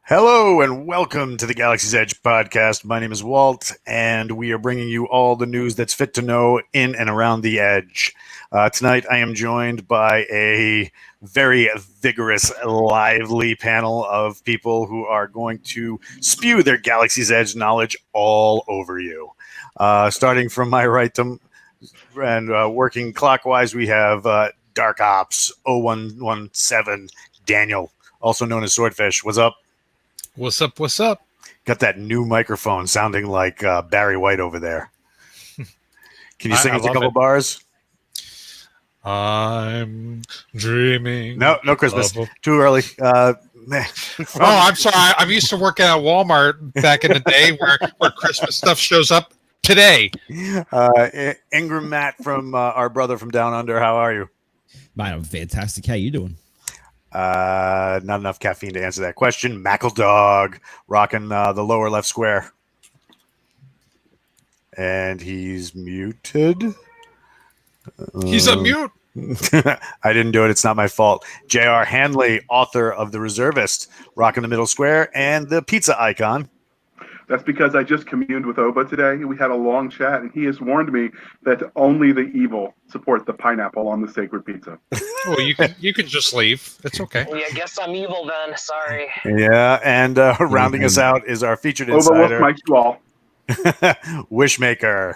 Hello and welcome to the Galaxy's Edge podcast. My name is Walt, and we are bringing you all the news that's fit to know in and around the Edge. Tonight, I am joined by a very vigorous, lively panel of people who are going to spew their Galaxy's Edge knowledge all over you. Starting from my right and working clockwise, we have Dark Ops 0117 Daniel, also known as Swordfish. What's up? What's up? What's up? Got that new microphone sounding like Barry White over there. Can you sing us a couple bars? I'm dreaming. No Christmas. Too early. I'm sorry. I'm used to working at Walmart back in the day where Christmas stuff shows up today. Ingram Matt from our brother from Down Under. How are you? Mate, I'm fantastic. How you doing? Not enough caffeine to answer that question. Mackle Dog rocking the lower left square. And he's muted. He's a mute. I didn't do it. It's not my fault. J.R. Hanley, author of The Reservist, rocking the middle square, and the pizza icon. That's because I just communed with Oba today. We had a long chat, and he has warned me that only the evil support the pineapple on the sacred pizza. Well, you can just leave. It's okay. Well, I guess I'm evil then. Sorry. Yeah, and rounding us out is our featured Oba insider, Wolf, Mike you all. Wishmaker.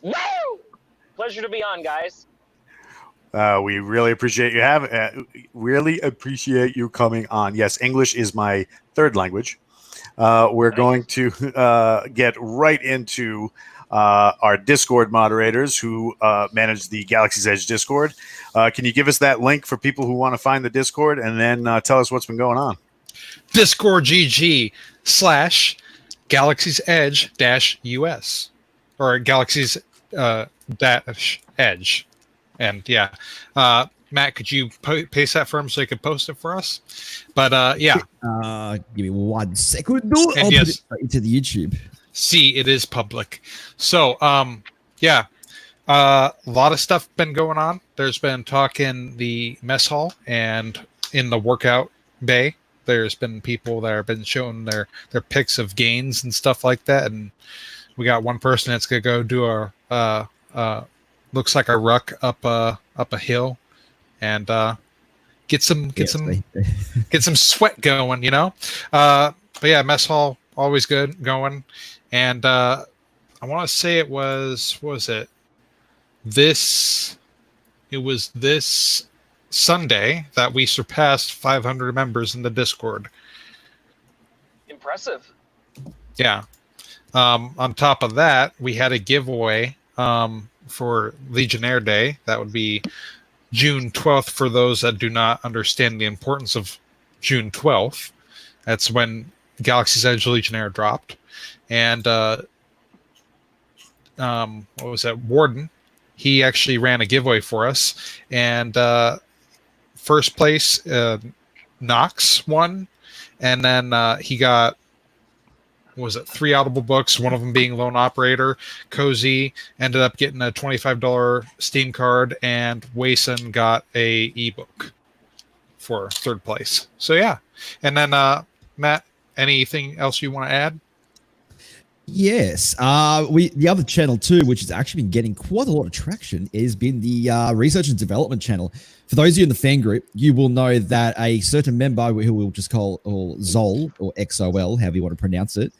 Woo! Pleasure to be on, guys. We really appreciate you coming on. Yes, English is my third language. We're going to get right into our Discord moderators who manage the Galaxy's Edge Discord. Can you give us that link for people who want to find the Discord, and then tell us what's been going on? Discord GG/Galaxy's Edge-US or Galaxy's Edge. And yeah, Matt, could you paste that for him so he could post it for us? But yeah. Give me 1 second. I'll put it into the YouTube. See, it is public. So, yeah, a lot of stuff been going on. There's been talk in the mess hall and in the workout bay. There's been people that have been showing their pics of gains and stuff like that. And we got one person that's gonna go do a looks like a ruck up a hill and get some sweat going, you know. But yeah, mess hall always good going. And I want to say it was this Sunday that we surpassed 500 members in the Discord. Impressive. Yeah. On top of that, we had a giveaway for Legionnaire Day. That would be June 12th for those that do not understand the importance of June 12th. That's when Galaxy's Edge Legionnaire dropped. And what was that? Warden. He actually ran a giveaway for us. And first place, Knox won. And then he got, what was it, 3 Audible books, one of them being Lone Operator. Cozy ended up getting a $25 Steam card, and Wason got a ebook for third place. So yeah. And then Matt, anything else you want to add? Yes. The other channel too, which has actually been getting quite a lot of traction, has been the research and development channel. For those of you in the fan group, you will know that a certain member who we'll just call Zol or XOL, however you want to pronounce it,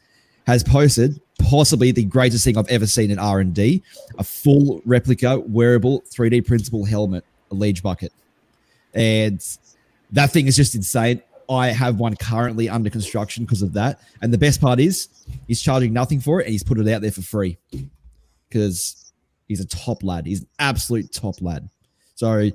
has posted possibly the greatest thing I've ever seen in R&D, a full replica wearable 3D printable helmet, a Leej bucket. And that thing is just insane. I have one currently under construction because of that. And the best part is he's charging nothing for it, and he's put it out there for free because he's a top lad. He's an absolute top lad. So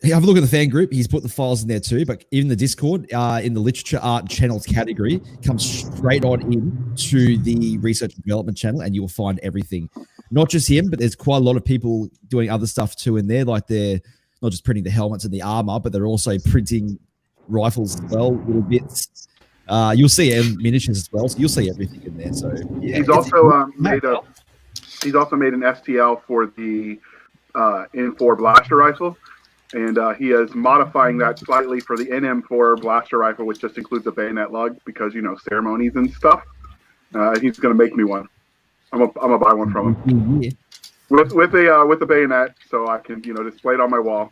have a look at the fan group. He's put the files in there too, but even the Discord, in the literature, art, and channels category, comes straight on in to the research and development channel, and you will find everything. Not just him, but there's quite a lot of people doing other stuff too in there, like they're not just printing the helmets and the armor, but they're also printing rifles as well, little bits. You'll see miniatures as well, so you'll see everything in there. So yeah, he's also made an STL for the N4 blaster rifle. and he is modifying that slightly for the NM4 blaster rifle, which just includes a bayonet lug because ceremonies and stuff. He's going to make me one. I'm gonna buy one from him with a bayonet, so I can display it on my wall.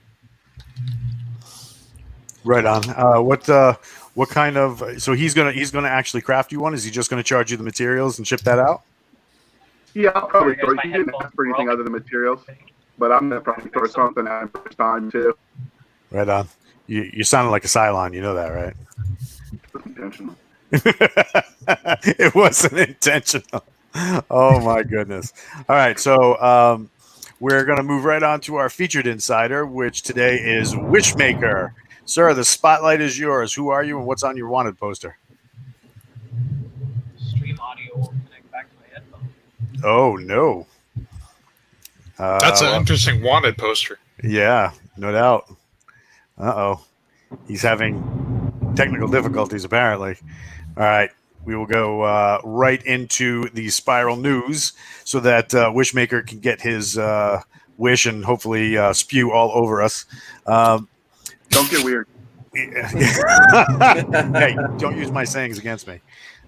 Right on. What kind of? So he's gonna actually craft you one. Is he just gonna charge you the materials and ship that out? Yeah, I'll probably Sorry, throw. guys, He my didn't headphones ask for anything broke. other than materials, but I'm gonna probably throw something at him first time too. Right on. You sounded like a Cylon. You know that, right? It's intentional. It wasn't intentional. Oh my goodness. All right, so we're going to move right on to our featured insider, which today is Wishmaker. Sir, the spotlight is yours. Who are you and what's on your wanted poster? Stream audio will connect back to my headphones. Oh no. That's an interesting wanted poster. Yeah, no doubt. Uh-oh. He's having technical difficulties, apparently. All right. We will go right into the Spiral News so that Wishmaker can get his wish and hopefully spew all over us. Don't get weird. Hey, don't use my sayings against me.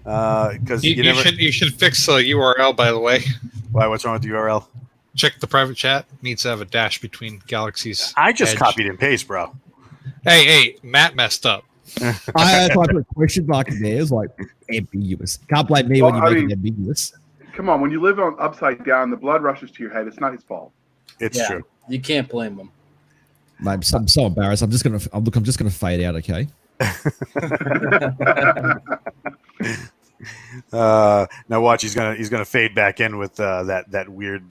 Because You should fix the URL, by the way. Why? What's wrong with the URL? Check the private chat. Needs to have a dash between galaxies. I just Edge. copied and paste, bro. Hey, Matt messed up. I put a question mark in there. It's like ambiguous. Can't blame me when you make it ambiguous. Come on, when you live on upside down, the blood rushes to your head. It's not his fault. It's true. You can't blame him. Mate, I'm so embarrassed. I'm just gonna fade out. Okay. Now watch. He's gonna fade back in with that weird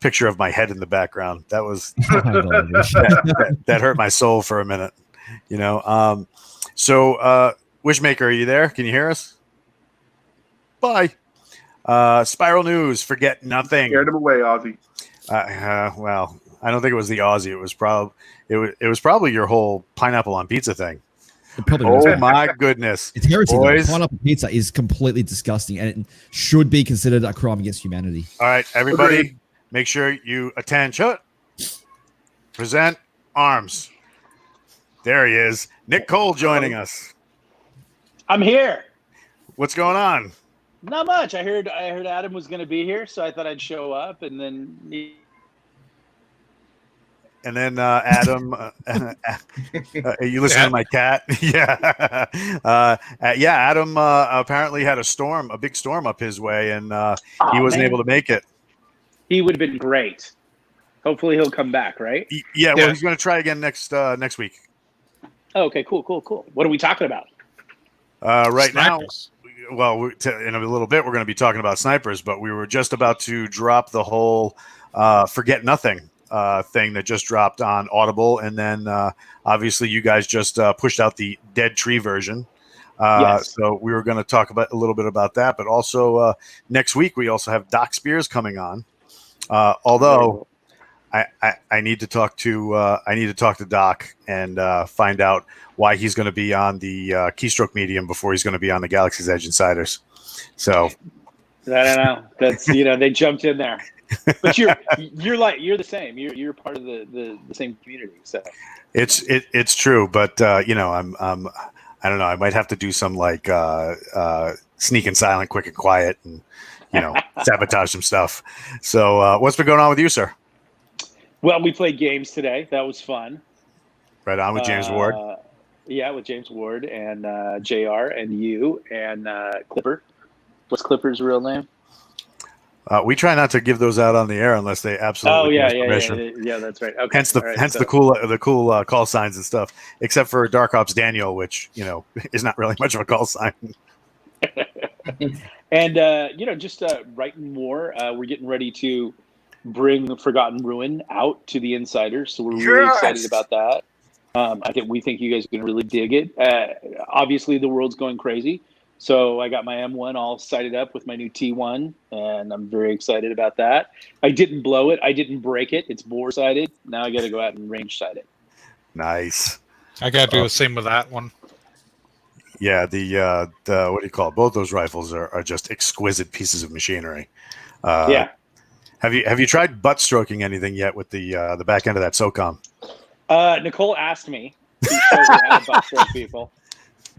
picture of my head in the background. That was that hurt my soul for a minute. So Wishmaker, are you there? Can you hear us? Bye. Spiral News. Forget nothing. Scared him away, Ozzy. Well, I don't think it was the Aussie. It was probably your whole pineapple on pizza thing. Oh my goodness! It's heresy. Boys. Pineapple pizza is completely disgusting, and it should be considered a crime against humanity. All right, everybody, Agreed. make sure you attention. Present arms. There he is, Nick Cole, joining us. I'm here. What's going on? Not much. I heard Adam was going to be here, so I thought I'd show up, and then And then Adam, you listen to my cat? Yeah. Adam apparently had a big storm up his way, and he wasn't able to make it. he would have been great. Hopefully, he'll come back, right? Yeah, well, he's going to try again next week. Oh, okay, cool. What are we talking about? Right Snipers. now, well, in a little bit, we're going to be talking about snipers, but we were just about to drop the whole Forget Nothing thing that just dropped on Audible, and then obviously you guys just pushed out the Dead Tree version. Yes. So we were going to talk about a little bit about that, but also next week we also have Doc Spears coming on. Although I need to talk to Doc and find out why he's going to be on the Keystroke Medium before he's going to be on the Galaxy's Edge Insiders. So I don't know. That's they jumped in there, but you're the same. You're part of the same community. So it's true, but I don't know. I might have to do some like sneak and silent, quick and quiet, and sabotage some stuff. So what's been going on with you, sir? well, we played games today. That was fun. Right on with James Ward. Yeah, with James Ward and JR and you and Clipper. What's Clipper's real name? We try not to give those out on the air unless they absolutely give us permission. Yeah, that's right. Okay. Hence the cool call signs and stuff. Except for Dark Ops Daniel, which is not really much of a call sign. And just writing more. We're getting ready to bring Forgotten Ruin out to the insiders, so we're really excited about that. We think you guys are going to really dig it. Obviously, the world's going crazy. So I got my M1 all sighted up with my new T1, and I'm very excited about that. I didn't blow it. I didn't break it. It's bore-sighted. Now I got to go out and range-sight it. Nice. I got to do the same with that one. Yeah, the what do you call it? Both those rifles are just exquisite pieces of machinery. Yeah. Have you tried butt stroking anything yet with the back end of that SOCOM? Nicole asked me to show her how to butt stroke people,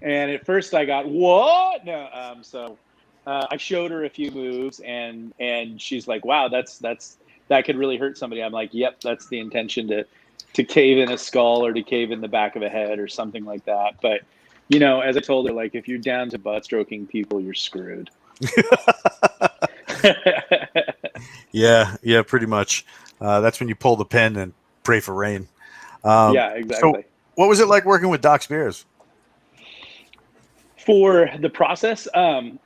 and at first I got what? No, so I showed her a few moves, and she's like, "Wow, that could really hurt somebody." I'm like, "Yep, that's the intention to cave in a skull or to cave in the back of a head or something like that." But as I told her, like, if you're down to butt stroking people, you're screwed. Yeah, pretty much. That's when you pull the pin and pray for rain. Yeah, exactly. So what was it like working with Doc Spears? For the process,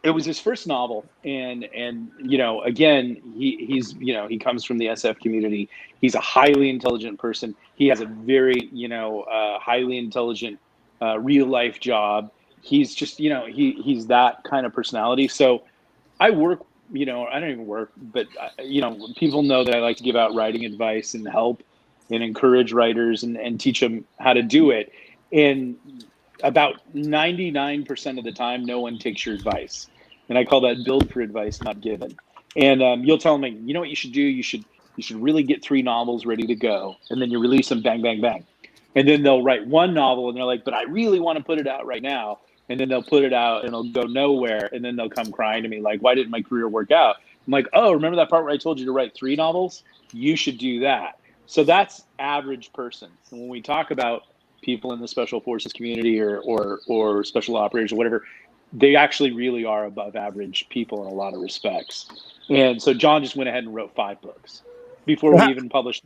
it was his first novel, and again, he comes from the SF community. He's a highly intelligent person. He has a very highly intelligent real life job. He's just he's that kind of personality. So I work. I don't even work, but people know that I like to give out writing advice and help and encourage writers and teach them how to do it. And about 99% of the time, no one takes your advice. And I call that build for advice, not given. And you'll tell me, you know what you should do? You should really get 3 novels ready to go. And then you release them, bang, bang, bang. And then they'll write 1 novel and they're like, but I really want to put it out right now. And then they'll put it out and it'll go nowhere. And then they'll come crying to me like, why didn't my career work out? I'm like, oh, remember that part where I told you to write 3 novels? You should do that. So that's average person. And when we talk about people in the special forces community or special operators or whatever, they actually really are above average people in a lot of respects. And so John just went ahead and wrote 5 books before we even published.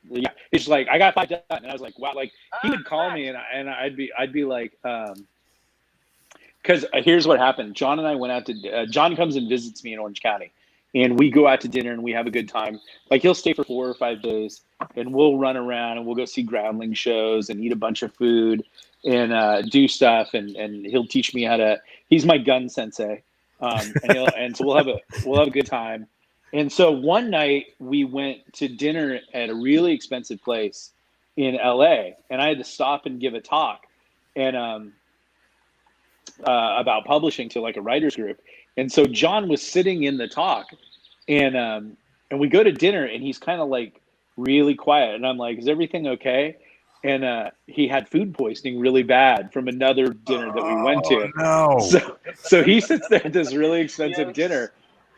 Yeah, it's like, I got 5 done. And I was like, wow, like he would call me and I'd be like, because here's what happened. John and I went out to, John comes and visits me in Orange County, and we go out to dinner and we have a good time. Like he'll stay for 4 or 5 days and we'll run around and we'll go see groundling shows and eat a bunch of food and do stuff. And he'll teach me how to, he's my gun sensei. And so we'll have a good time. And so one night we went to dinner at a really expensive place in LA, and I had to stop and give a talk and about publishing to like a writers group. And so John was sitting in the talk, and we go to dinner and he's kind of like really quiet. And I'm like, is everything okay? And he had food poisoning really bad from another dinner that we went to. No. So he sits there at this really expensive dinner.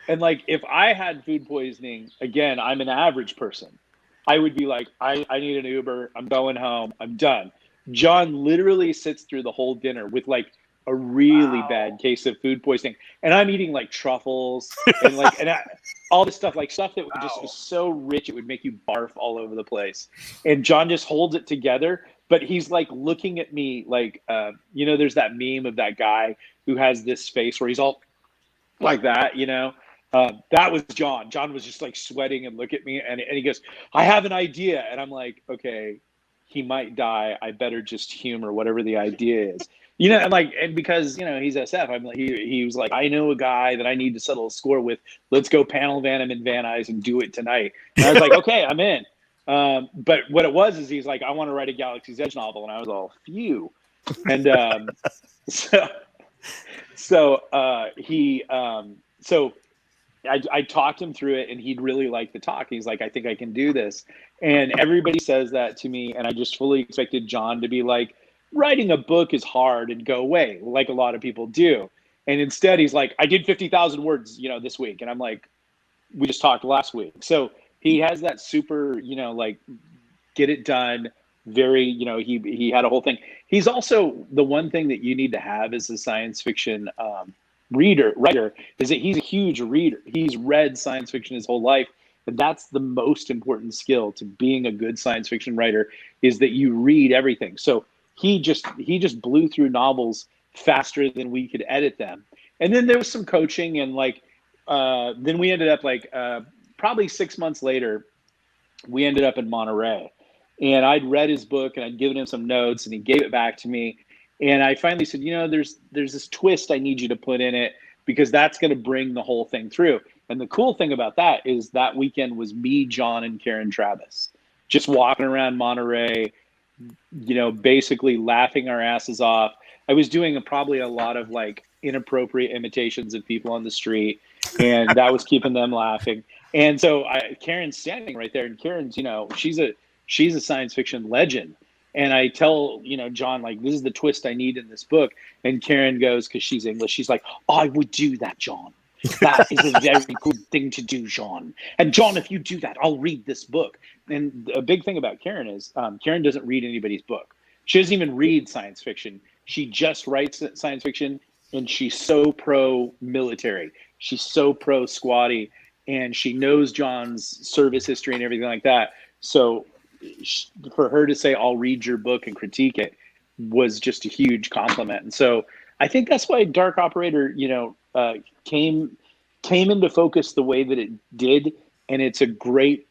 And like, if I had food poisoning, again, I'm an average person, I would be like, I need an Uber. I'm going home. I'm done. John literally sits through the whole dinner with like a really bad case of food poisoning. And I'm eating like truffles and like, all this stuff, like stuff that just was so rich, it would make you barf all over the place. And John just holds it together, but he's like looking at me like, there's that meme of that guy who has this face where he's all like that, that was John. John was just like sweating and look at me and he goes, I have an idea. And I'm like, okay, he might die. I better just humor whatever the idea is. And because, he's SF, I'm like, he was like, I know a guy that I need to settle a score with. Let's go panel van him in Van Nuys and do it tonight. And I was like, okay, I'm in. But what it was is he's like, I want to write a Galaxy's Edge novel. And I was all, phew. And I talked him through it and he'd really like the talk. He's like, I think I can do this. And everybody says that to me. And I just fully expected John to be like, writing a book is hard and go away like a lot of people do. And instead he's like, I did 50,000 words, this week. And I'm like, we just talked last week. So he has that super, like get it done. Very, he had a whole thing. He's also the one thing that you need to have as a science fiction writer is that he's a huge reader. He's read science fiction his whole life. And that's the most important skill to being a good science fiction writer is that you read everything. So he just blew through novels faster than we could edit them. And then there was some coaching and like, then we ended up like, probably 6 months later, we ended up in Monterey and I'd read his book and I'd given him some notes and he gave it back to me. And I finally said, there's this twist I need you to put in it because that's going to bring the whole thing through. And the cool thing about that is that weekend was me, John, and Karen Travis just walking around Monterey, basically laughing our asses off. I was doing probably a lot of like inappropriate imitations of people on the street, and that was keeping them laughing. And so Karen's standing right there, and Karen's, she's a science fiction legend. And I tell, John, like, this is the twist I need in this book. And Karen goes, because she's English, she's like, I would do that, John. That is a very good thing to do, John. And John, if you do that, I'll read this book. And a big thing about Karen is Karen doesn't read anybody's book. She doesn't even read science fiction. She just writes science fiction, and she's so pro-military. She's so pro-squatty, and she knows John's service history and everything like that. So for her to say, I'll read your book and critique it, was just a huge compliment. And so I think that's why Dark Operator, came into focus the way that it did. And it's a great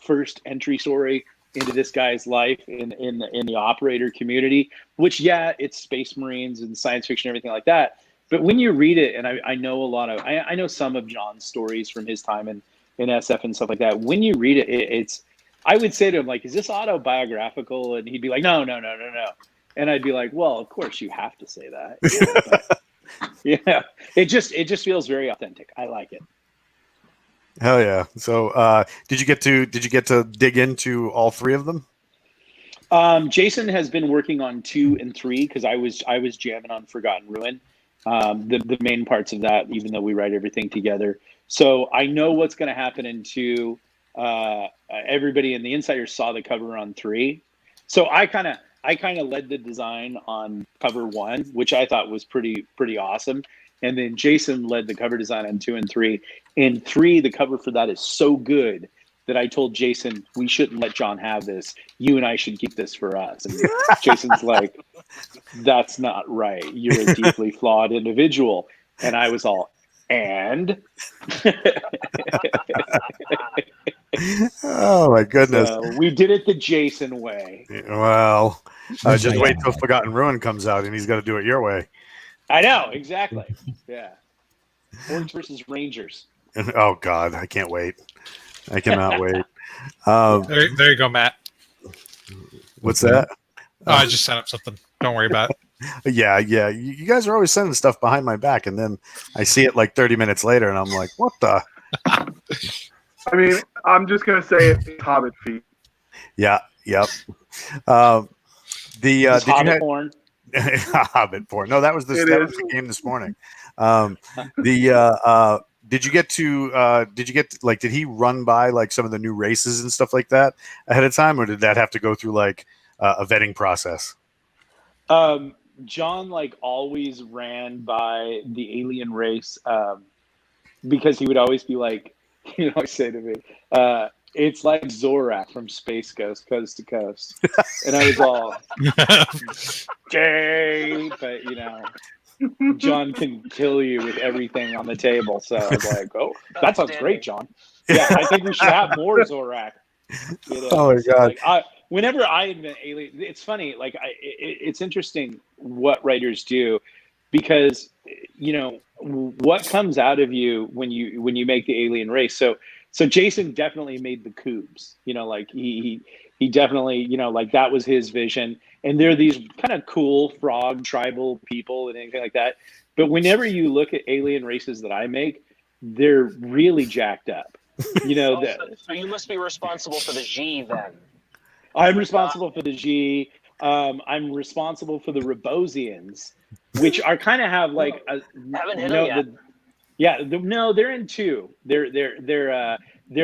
first entry story into this guy's life in the operator community, which, it's Space Marines and science fiction, everything like that. But when you read it, and I know I know some of John's stories from his time in SF and stuff like that. When you read it, I would say to him, like, is this autobiographical? And he'd be like, no. And I'd be like, well, of course you have to say that. But, it just feels very authentic. I like it. Hell yeah! So, did you get to dig into all three of them? Jason has been working on 2 and 3 because I was jamming on Forgotten Ruin, the main parts of that, even though we write everything together. So I know what's going to happen in 2. Everybody in the Insiders saw the cover on 3, so I kind of led the design on cover 1, which I thought was pretty awesome. And then Jason led the cover design on 2 and 3. In 3, the cover for that is so good that I told Jason, we shouldn't let John have this. You and I should keep this for us. And Jason's like, that's not right. You're a deeply flawed individual. And I was all, and? Oh, my goodness. So we did it the Jason way. Well, just wait till Forgotten Ruin comes out, and he's got to do it your way. I know, exactly. Yeah. Orcs versus Rangers. Oh, God, I can't wait. I cannot wait. There you go, Matt. What's that? I just set up something. Don't worry about it. Yeah. You guys are always sending stuff behind my back, and then I see it like 30 minutes later, and I'm like, what the? I mean, I'm just going to say it's Hobbit feet. Yeah, yep. Did Hobbit porn? Hobbit porn. No, that was the game this morning. Did you get did he run by like some of the new races and stuff like that ahead of time, or did that have to go through like a vetting process? John like always ran by the alien race because he would always be like, I say to me, it's like Zorak from Space Ghost, Coast to Coast. And I was all, gay, but John can kill you with everything on the table. So I was like, oh, that sounds great, John. Yeah, I think we should have more Zorak. Oh my God. Like, whenever I invent alien, it's funny. Like, it's interesting what writers do, because what comes out of you when you make the alien race. So Jason definitely made the Coobs. Like he definitely like that was his vision. And they're these kind of cool frog tribal people and anything like that. But whenever you look at alien races that I make, they're really jacked up. So you must be responsible for the G then. I'm responsible for the G. I'm responsible for the Rebosians, which are kind of have like a haven't hit them yet. They're in 2. They're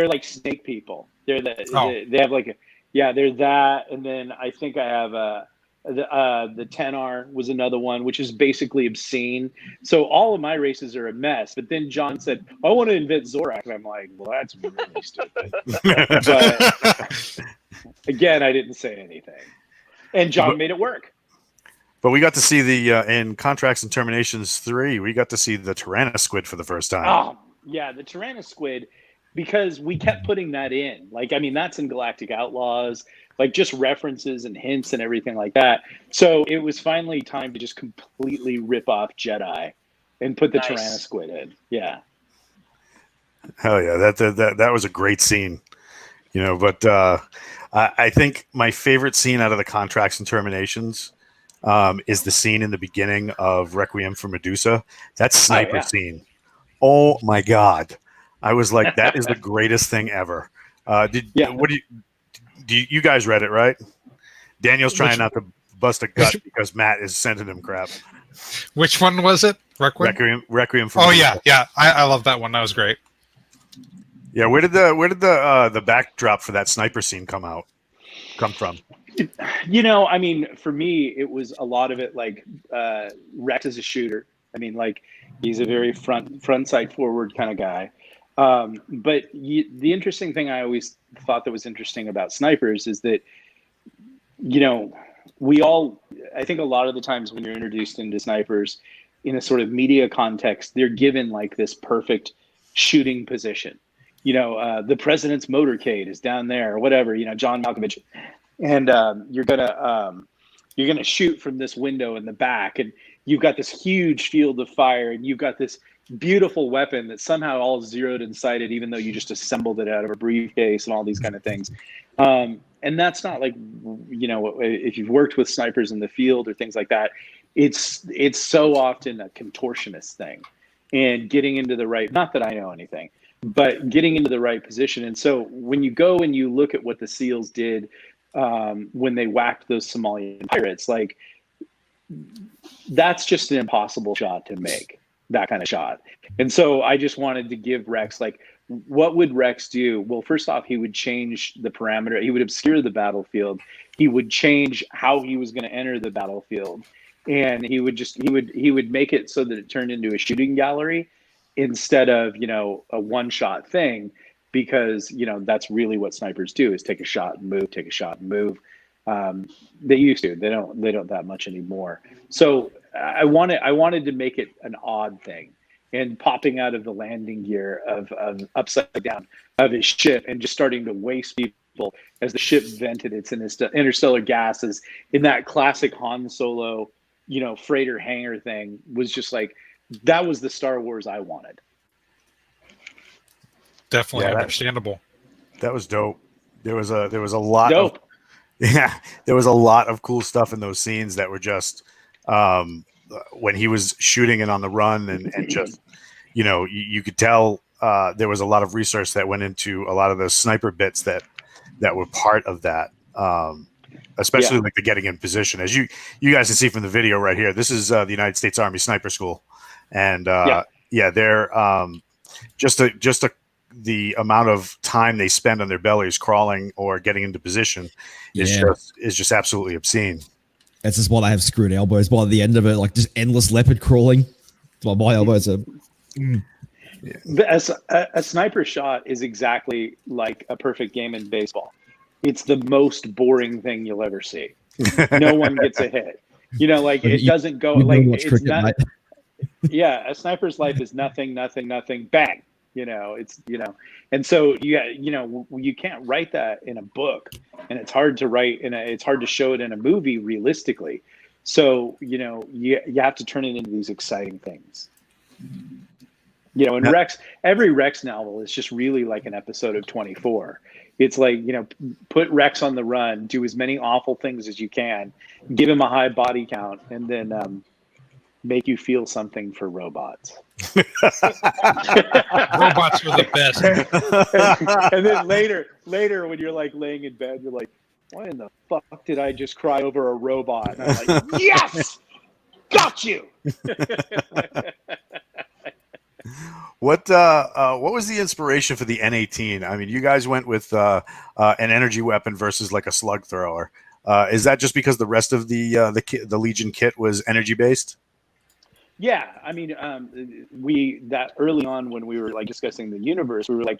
like snake people. They have like they're that, and then I think I have the Tenar was another one, which is basically obscene. So all of my races are a mess. But then John said, I want to invent Zorak, and I'm like, well, that's really stupid. But again, I didn't say anything, and John made it work. But we got to see in Contracts and Terminations 3, we got to see the Tyrannosquid for the first time. Oh, yeah, the Tyrannosquid, because we kept putting that in. Like, I mean, that's in Galactic Outlaws, like just references and hints and everything like that. So it was finally time to just completely rip off Jedi and put the Tyrannosquid in. Yeah. Hell yeah, that was a great scene. But I think my favorite scene out of the Contracts and Terminations is the scene in the beginning of Requiem for Medusa. That sniper scene. Oh my God. I was like, that is the greatest thing ever. You guys read it, right? Daniel's trying not to bust a gut because Matt is sending him crap. Which one was it? Requiem? Requiem for Oh Me. yeah. I love that one. That was great. Yeah, where did the backdrop for that sniper scene come from? You know, I mean, for me, it was a lot of it like Rex is a shooter. I mean, like he's a very front sight forward kind of guy. But the interesting thing I always thought that was interesting about snipers is that, you know, I think a lot of the times when you're introduced into snipers in a sort of media context, they're given like this perfect shooting position. You know, the president's motorcade is down there or whatever, you know, John Malkovich. And you're gonna shoot from this window in the back, and you've got this huge field of fire, and you've got this beautiful weapon that's somehow all zeroed and sighted, even though you just assembled it out of a briefcase and all these kind of things. And that's not like, you know, if you've worked with snipers in the field or things like that, it's so often a contortionist thing, and getting into the right, not that I know anything, but getting into the right position. And so when you go and you look at what the SEALs did when they whacked those Somalian pirates, like that's just an impossible shot to make, that kind of shot. And so I just wanted to give Rex, like, what would Rex do? Well, first off, he would change the parameter. He would obscure the battlefield. He would change how he was going to enter the battlefield. And he would make it so that it turned into a shooting gallery instead of, you know, a one-shot thing, because, you know, that's really what snipers do, is take a shot and move, take a shot and move. They used to. They don't that much anymore. So I wanted to make it an odd thing, and popping out of the landing gear of upside down of his ship and just starting to waste people as the ship vented its interstellar gases in that classic Han Solo, you know, freighter hangar thing, was just like, that was the Star Wars I wanted. Definitely understandable. That was dope. There was a lot dope. There was a lot of cool stuff in those scenes that were just when he was shooting and on the run, and just, you know, you could tell there was a lot of research that went into a lot of those sniper bits that were part of that. Especially like the getting in position, as you guys can see from the video right here. This is the United States Army Sniper School, and they're the amount of time they spend on their bellies crawling or getting into position is just absolutely obscene. That's just why they have screwed elbows by the end of it, like just endless leopard crawling. Well, my elbows are. A sniper shot is exactly like a perfect game in baseball. It's the most boring thing you'll ever see. No one gets a hit. You know, like it doesn't go like it's cricket, not. Yeah, a sniper's life is nothing, bang. You know, it's, you know, and so you can't write that in a book, and it's hard to write it's hard to show it in a movie realistically. So, you know, you have to turn it into these exciting things. You know, and every Rex novel is just really like an episode of 24. It's like, you know, put Rex on the run, do as many awful things as you can, give him a high body count, and then make you feel something for robots. Robots are the best. And then later when you're like laying in bed, you're like, why in the fuck did I just cry over a robot? And I'm like, yes, got you. What was the inspiration for the N18? I mean, you guys went with an energy weapon versus like a slug thrower. Is that just because the rest of the Legion kit was energy based? Yeah, I mean, that early on when we were like discussing the universe, we were like,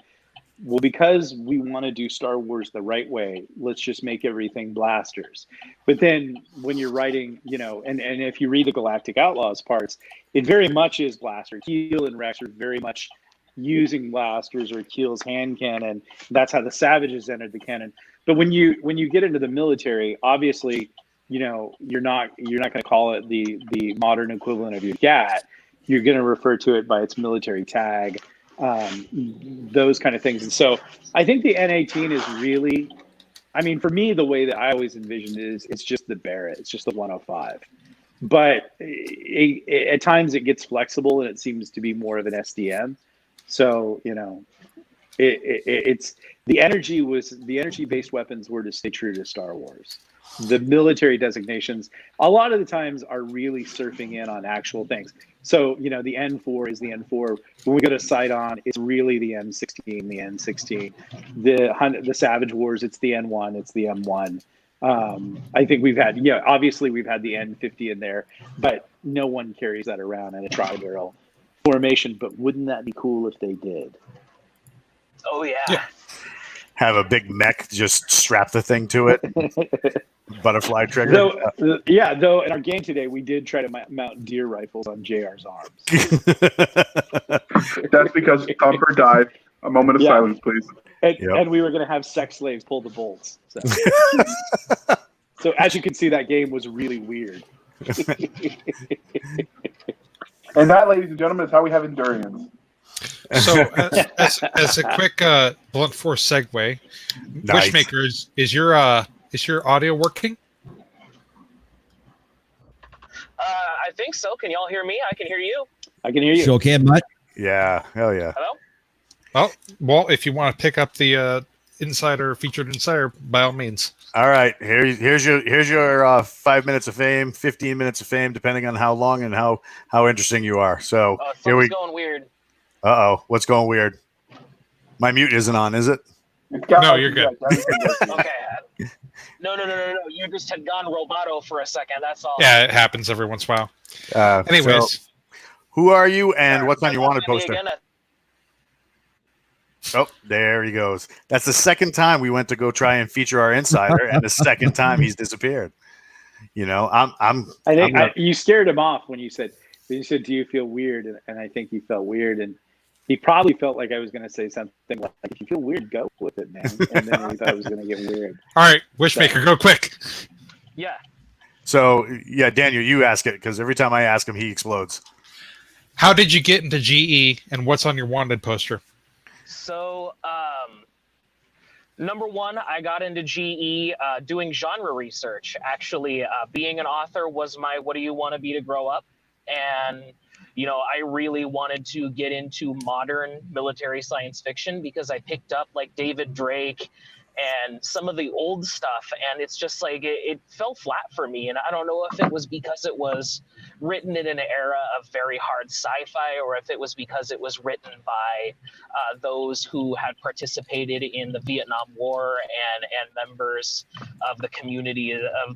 well, because we want to do Star Wars the right way, let's just make everything blasters. But then when you're writing, you know, and if you read the Galactic Outlaws parts, it very much is blaster. Keel and Rex are very much using blasters, or Keel's hand cannon. That's how the Savages entered the canon. But when you get into the military, obviously, you know, you're not going to call it the modern equivalent of your GAT. You're going to refer to it by its military tag, those kind of things. And so I think the N18 is really, I mean, for me, the way that I always envisioned it is it's just the Barrett. It's just the 105. But at times it gets flexible, and it seems to be more of an SDM. So, you know, it's the energy-based weapons were to stay true to Star Wars. the military designations a lot of the times are really surfing in on actual things. So, the N4 is the N4. When we go to Sidon, it's really the M16, the N16. The Savage Wars, it's the N1, it's the M1. I think obviously we've had the N50 in there, but no one carries that around in a tri-barrel formation. But wouldn't that be cool if they did? Oh, yeah. Have a big mech, just strap the thing to it. Butterfly trigger. Though in our game today, we did try to mount deer rifles on JR's arms. That's because Thumper died. A moment of silence, please. And we were going to have sex slaves pull the bolts. So as you can see, that game was really weird. And that, ladies and gentlemen, is how we have Endurians. So, as a quick blunt force segue, Nice. Wishmakers, is your audio working? I think so. Can y'all hear me? I can hear you. I can hear you. Sure can, mate. Yeah, hell yeah. Hello? Oh, well, if you want to pick up the featured insider, by all means. All right, here's your 5 minutes of fame, 15 minutes of fame, depending on how long and how interesting you are. So here we. Going weird. What's going weird? My mute isn't on, is it? No, you're good. Okay. No. You just had gone roboto for a second. That's all. Yeah, it happens every once in a while. Anyways, so, who are you and what's on your wanted poster? Oh, there he goes. That's the second time we went to go try and feature our insider, and the second time he's disappeared. You scared him off when you said, "Do you feel weird?" And I think he felt weird, and he probably felt like I was going to say something like, "If you feel weird, go with it, man." And then he thought it was going to get weird. All right, Wishmaker, go quick. Yeah. So Daniel, you ask it because every time I ask him, he explodes. How did you get into GE, and what's on your wanted poster? So, number one, I got into GE doing genre research. Actually, being an author was my what do you want to be to grow up? And, I really wanted to get into modern military science fiction because I picked up like David Drake and some of the old stuff. And it's just like it fell flat for me. And I don't know if it was because it was written in an era of very hard sci-fi or if it was because it was written by those who had participated in the Vietnam War and members of the community of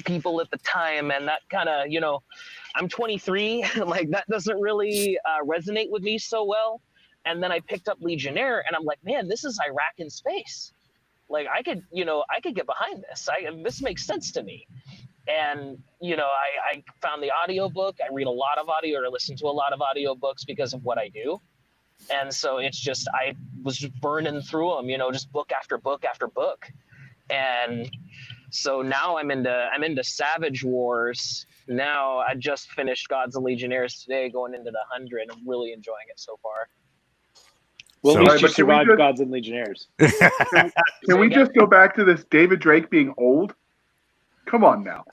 people at the time. And that kind of, I'm 23, like that doesn't really resonate with me so well. And then I picked up Legionnaire and I'm like, man, this is Iraq in space. Like I could get behind this. This makes sense to me. And, I found the audiobook. I read a lot of audio or listen to a lot of audiobooks because of what I do. And so it's just, I was just burning through them, just book after book after book. And so now I'm into Savage Wars. Now I just finished Gods and Legionnaires today, going into the 100. I'm really enjoying it so far. Well, So- at least you survived Gods and Legionnaires. Can we just go back to this David Drake being old? Come on now.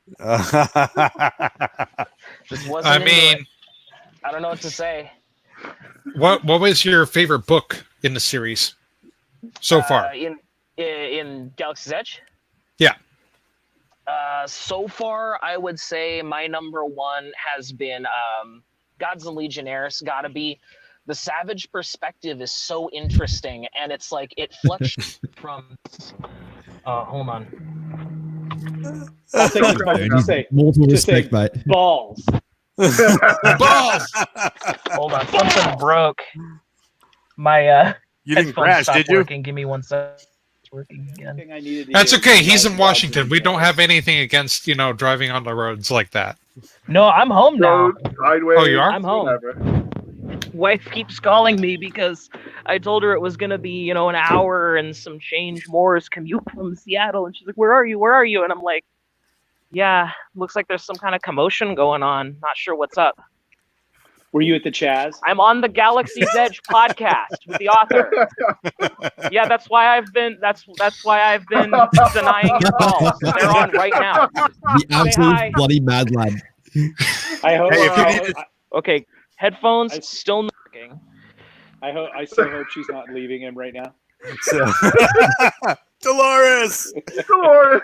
Just wasn't I into mean, it. I don't know what to say. what was your favorite book in the series so far? In Galaxy's Edge? Yeah. So far, I would say my number one has been Gods and Legionnaires. Gotta be. The Savage perspective is so interesting, and it's like it fluctuates from. Hold on. I'll take it. Just say, Multiple just say respect, mate. balls. Balls! Hold on, something broke. My You didn't headphones crash, stopped did you? working. Give me 1 second. It's working again. Thing I needed to That's get okay. was He's in Gods Washington. and We don't Legionnaires. have anything against, driving on the roads like that. No, I'm home now. Road, sideways, Oh, you are? I'm home. whatever. Wife keeps calling me because I told her it was gonna be, an hour and some change more's commute from Seattle, and she's like, "Where are you? Where are you?" And I'm like, "Yeah, looks like there's some kind of commotion going on. Not sure what's up." Were you at the Chaz? I'm on the Galaxy's Edge podcast with the author. Yeah, that's why I've been denying your calls. They're on right now. The hi. absolute bloody mad lad. I hope. Hey, if you need Okay, headphones I- still not working. I still hope she's not leaving him right now. So, Dolores! Dolores!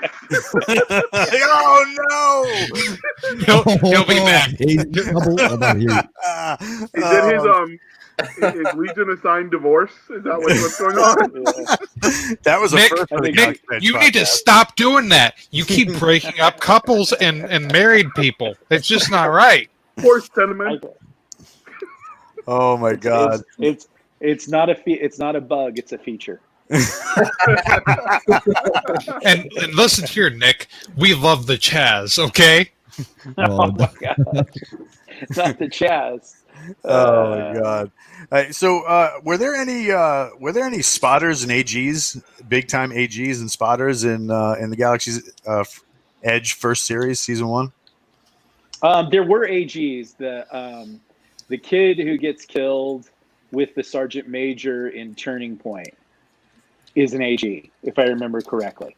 Oh He'll be back. He's in trouble. Oh, no, here. He did his Legion assigned divorce. Is that what's going on? That was Nick, a first for the Nick, Galaxy Edge you need to podcast. stop doing that. You keep breaking up couples and married people. It's just not right. Poor sentiment. Oh my God! It's not a bug. It's a feature. And listen here, Nick. We love the Chaz, okay? Oh, my God. Not the Chaz. Oh my God! So, were there any spotters and AGs, big time AGs and spotters in the Galaxy's Edge first series, season 1? There were AGs. The kid who gets killed with the sergeant major in Turning Point is an AG, if I remember correctly.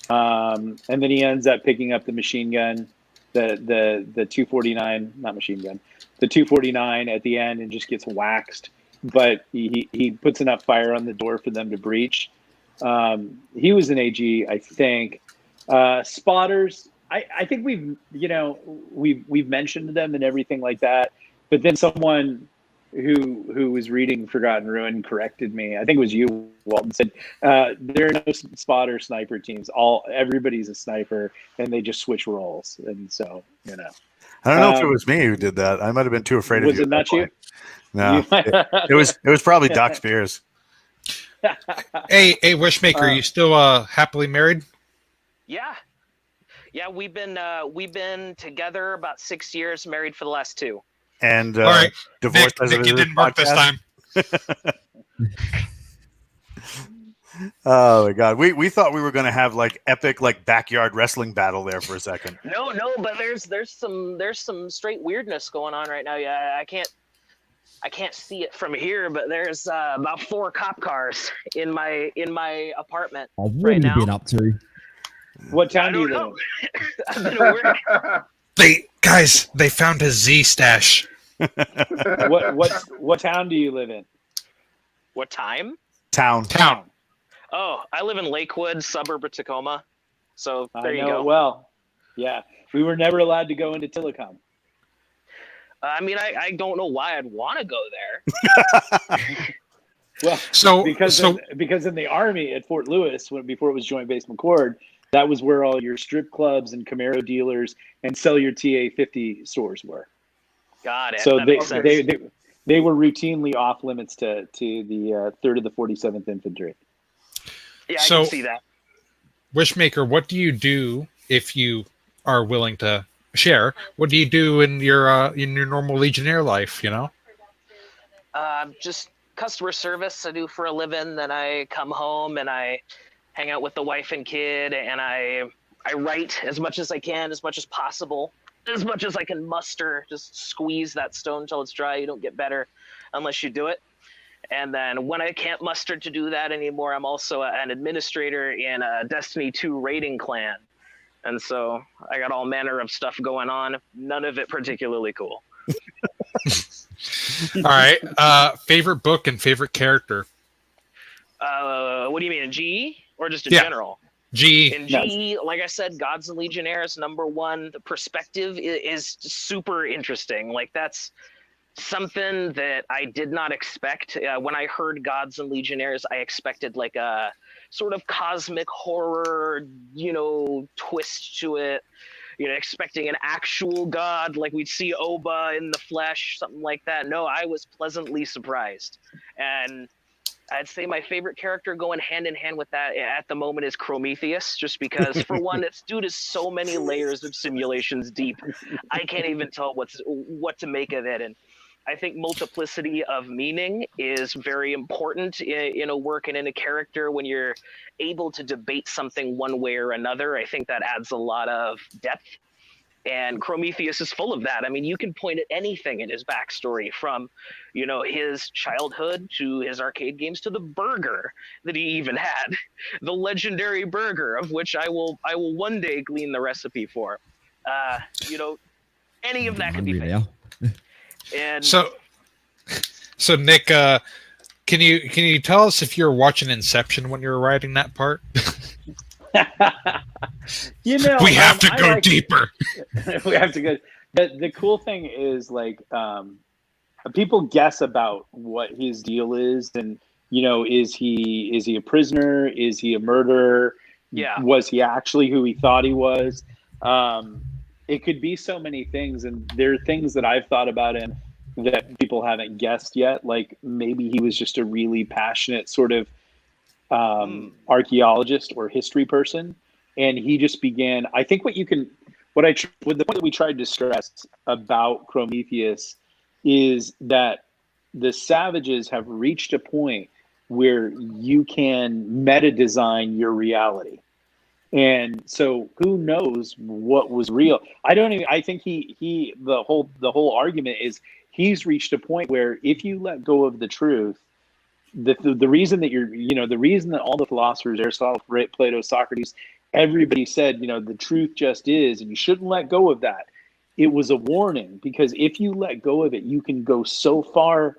And then he ends up picking up the machine gun, the 249, not machine gun, the 249 at the end, and just gets waxed. But he puts enough fire on the door for them to breach. He was an AG, I think. Spotters, I think we've mentioned them and everything like that. But then someone who was reading Forgotten Ruin corrected me. I think it was you, Walt, and said there are no spotter sniper teams. Everybody's a sniper, and they just switch roles. And so, I don't know if it was me who did that. I might have been too afraid of you. Was it not you? No, it was probably Doc Spears. Hey, Wishmaker, you still happily married? Yeah, we've been together about 6 years, married for the last 2. And All right, divorced Nick, it didn't work this time. Oh my God, we thought we were going to have like epic backyard wrestling battle there for a second. No, but there's some straight weirdness going on right now. Yeah, I can't see it from here, but there's about 4 cop cars in my apartment what right have you now. been up to? What town I do you don't live know. I've been aware. They found his Z stash. in? What town do you live in? What time? Town. Oh, I live in Lakewood, suburb of Tacoma. So there I you know go. it well. Yeah, we were never allowed to go into Telecom. I mean, I don't know why I'd want to go there. Well, because in the Army at Fort Lewis, before it was Joint Base McCord, that was where all your strip clubs and Camaro dealers and sell your TA-50 stores were. Got it. So that makes sense. they were routinely off limits to the 3rd of the 47th Infantry. Yeah, I can see that. Wishmaker, what do you do if you are willing to share? What do you do in your normal Legionnaire life? Just customer service I do for a living. Then I come home and I hang out with the wife and kid, and I write as much as I can, as much as possible, as much as I can muster. Just squeeze that stone until it's dry. You don't get better unless you do it. And then when I can't muster to do that anymore, I'm also an administrator in a Destiny 2 raiding clan. And so I got all manner of stuff going on. None of it particularly cool. All right. Favorite book and favorite character? What do you mean, in GE or just in Yeah. general? GE. In GE, like I said, Gods and Legionnaires, #1. The perspective is super interesting. Like, that's something that I did not expect. When I heard Gods and Legionnaires, I expected like a sort of cosmic horror, twist to it. Expecting an actual god, like we'd see Oba in the flesh, something like that. No, I was pleasantly surprised. And I'd say my favorite character going hand in hand with that at the moment is Prometheus, just because, for one, this dude is so many layers of simulations deep. I can't even tell what to make of it. And I think multiplicity of meaning is very important in a work and in a character. When you're able to debate something one way or another, I think that adds a lot of depth. And Prometheus is full of that. I mean, you can point at anything in his backstory, from, his childhood to his arcade games to the burger that he even had, the legendary burger of which I will one day glean the recipe for. Any of that could be made. Now. And So Nick, Can you tell us if you're watching Inception when you were writing that part? You know, we have to go deeper. We have to go. The cool thing is, like, people guess about what his deal is, and you know, is he a prisoner? Is he a murderer? Yeah. Was he actually who he thought he was? It could be so many things, and there are things that I've thought about him that people haven't guessed yet. Like maybe he was just a really passionate sort of archaeologist or history person, and he just began. I think with the point that we tried to stress about Prometheus is that the savages have reached a point where you can meta design your reality. And so who knows what was real? I think the whole argument is he's reached a point where if you let go of the truth, the reason that the reason that all the philosophers, Aristotle, Plato, Socrates, everybody said, you know, the truth just is, and you shouldn't let go of that. It was a warning, because if you let go of it, you can go so far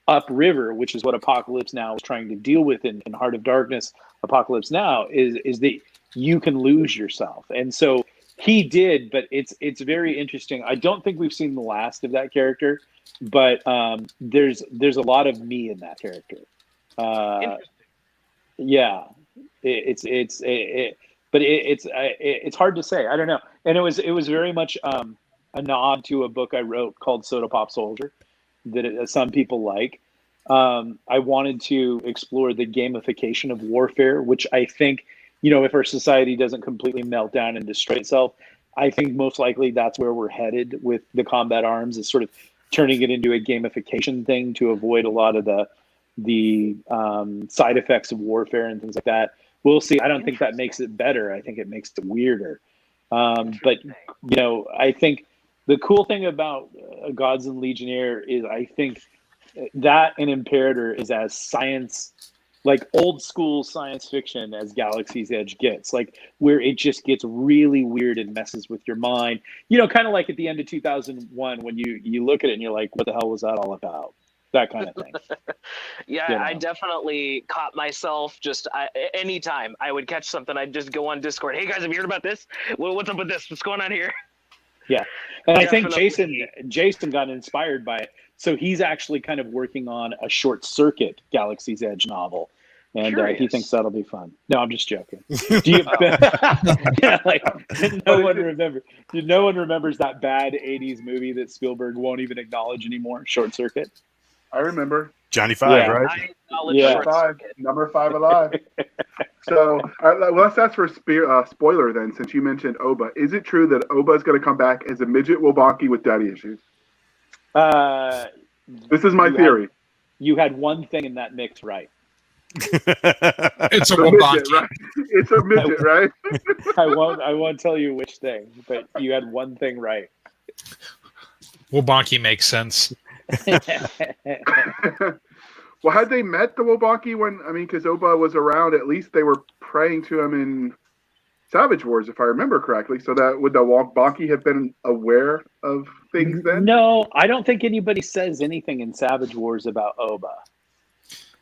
upriver, which is what Apocalypse Now is trying to deal with in Heart of Darkness. Apocalypse Now is that you can lose yourself. And so he did, but it's very interesting. I don't think we've seen the last of that character, but there's a lot of me in that character. Yeah, it's hard to say. I don't know. And it was very much a nod to a book I wrote called Soda Pop Soldier that some people like. I wanted to explore the gamification of warfare, which I think, you know, if our society doesn't completely melt down and destroy itself, I think most likely that's where we're headed with the combat arms, is sort of turning it into a gamification thing to avoid a lot of the side effects of warfare and things like that. We'll see. I don't think that makes it better. I think it makes it weirder. But, you know, I think the cool thing about Gods and Legionnaire is I think that and Imperator is as science, like old school science fiction as Galaxy's Edge gets, like where it just gets really weird and messes with your mind. You know, kind of like at the end of 2001 when you look at it and you're like, what the hell was that all about? That kind of thing. Yeah, You know? I definitely caught myself anytime I would catch something, I'd just go on Discord. Hey guys, have you heard about this? What's up with this? What's going on here? Yeah. And Definitely. I think Jason got inspired by it. So he's actually kind of working on a Short Circuit Galaxy's Edge novel. And he thinks that'll be fun. No, I'm just joking. Yeah, like, no one remembers that bad 80s movie that Spielberg won't even acknowledge anymore, Short Circuit. I remember. Johnny Five, Yeah. right? I acknowledge Yeah. Short Circuit. Number 5 alive. So let's ask for a spoiler then, since you mentioned Oba. Is it true that Oba is going to come back as a midget Wobonki with daddy issues? This is my theory. You had one thing in that mix right. It's a It's a midget, Wobonki. right? It's a midget, right? I won't tell you which thing, but you had one thing right. Wobonki makes sense. Well, had they met the Wobonki because Oba was around, at least they were praying to him in Savage Wars, if I remember correctly. So that would the Wobonki have been aware of things then? No, I don't think anybody says anything in Savage Wars about Oba.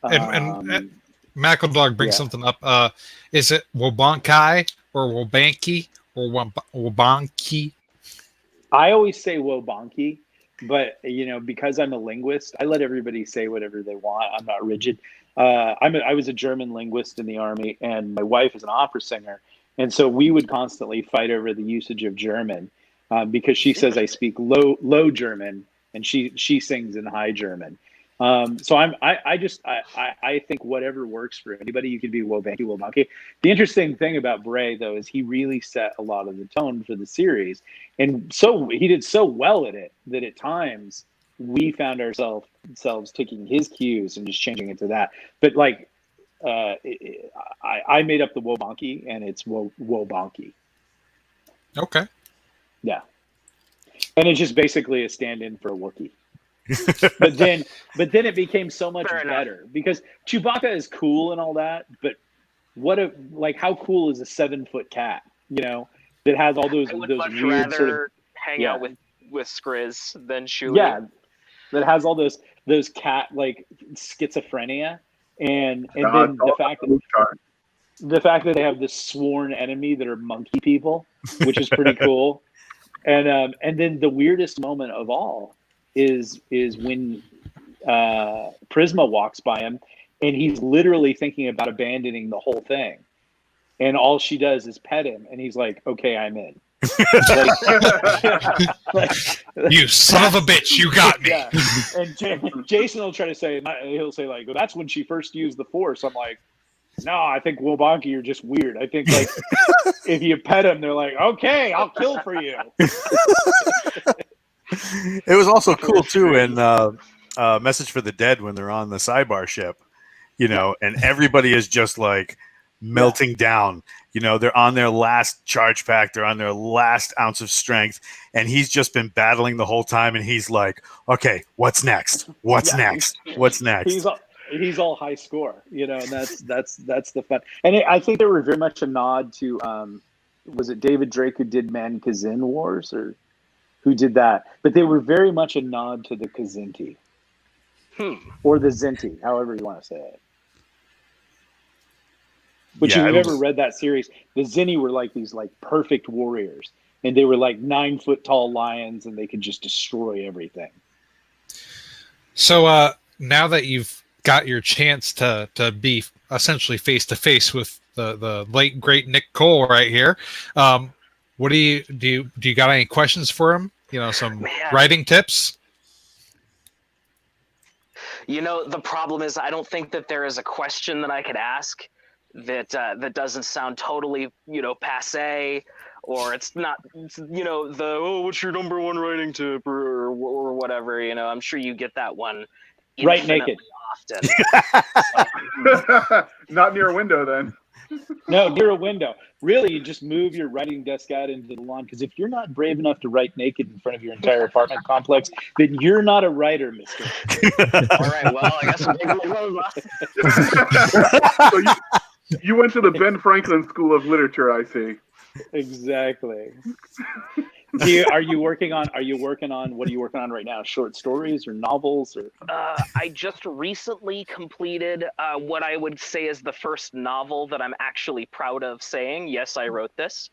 And Mackeldog brings something up. Is it Wobonkai or Wobanki or Wobonki? I always say Wobonki, but you know, because I'm a linguist, I let everybody say whatever they want. I'm not rigid. I was a German linguist in the army, and my wife is an opera singer, and so we would constantly fight over the usage of German because she says I speak low German, and she sings in high German. So I think whatever works for anybody, you can be Wobonki. The interesting thing about Bray, though, is he really set a lot of the tone for the series, and so he did so well at it that at times we found ourselves taking his cues and just changing it to that. But like, I made up the Wobonki, and it's Wobonki. Okay. Yeah, and it's just basically a stand-in for a Wookiee. but then it became so much better because Chewbacca is cool and all that, but how cool is a 7-foot cat, you know, that has all those I would those much weird rather sort of hang out with Skriz than Chewie. Yeah, that has all those. those cat like schizophrenia, and then it's all the fact that they have this sworn enemy that are monkey people, which is pretty cool. And then the weirdest moment of all is when Prisma walks by him, and he's literally thinking about abandoning the whole thing, and all she does is pet him, and he's like, "Okay, I'm in." You son of a bitch, you got me. Yeah. And Jason will try to say, he'll say like, "Well, that's when she first used the Force." I'm like, "No, I think Wobonki, you're just weird. I think like if you pet him, they're like, okay, I'll kill for you." It was also cool too in Message for the Dead when they're on the Cybar ship, and everybody is just like melting down. They're on their last charge pack, they're on their last ounce of strength, and he's just been battling the whole time, and he's like, okay, what's next? What's next? He's all high score, and that's the fun. And I think they were very much a nod to was it David Drake who did Man Kazin Wars, or who did that? But they were very much a nod to the Kazinti. Or the Zinti, however you want to say it. But if you've ever read that series, the Zinni were like these like perfect warriors, and they were like 9 foot tall lions, and they could just destroy everything. So now that you've got your chance to be essentially face to face with the late great Nick Cole right here, what do you got any questions for him? Some writing tips. The problem is I don't think that there is a question that I could ask that doesn't sound totally, passe, or it's not, what's your number one writing tip or whatever, I'm sure you get that one. Right naked. Often. Not near a window then. No, near a window. Really, you just move your writing desk out into the lawn, because if you're not brave enough to write naked in front of your entire apartment complex, then you're not a writer, mister. All right, well, I guess I'm taking So you went to the Ben Franklin School of Literature, I see. Exactly. Are you working on what are you working on right now? Short stories or novels or? I just recently completed what I would say is the first novel that I'm actually proud of saying, yes, I wrote this.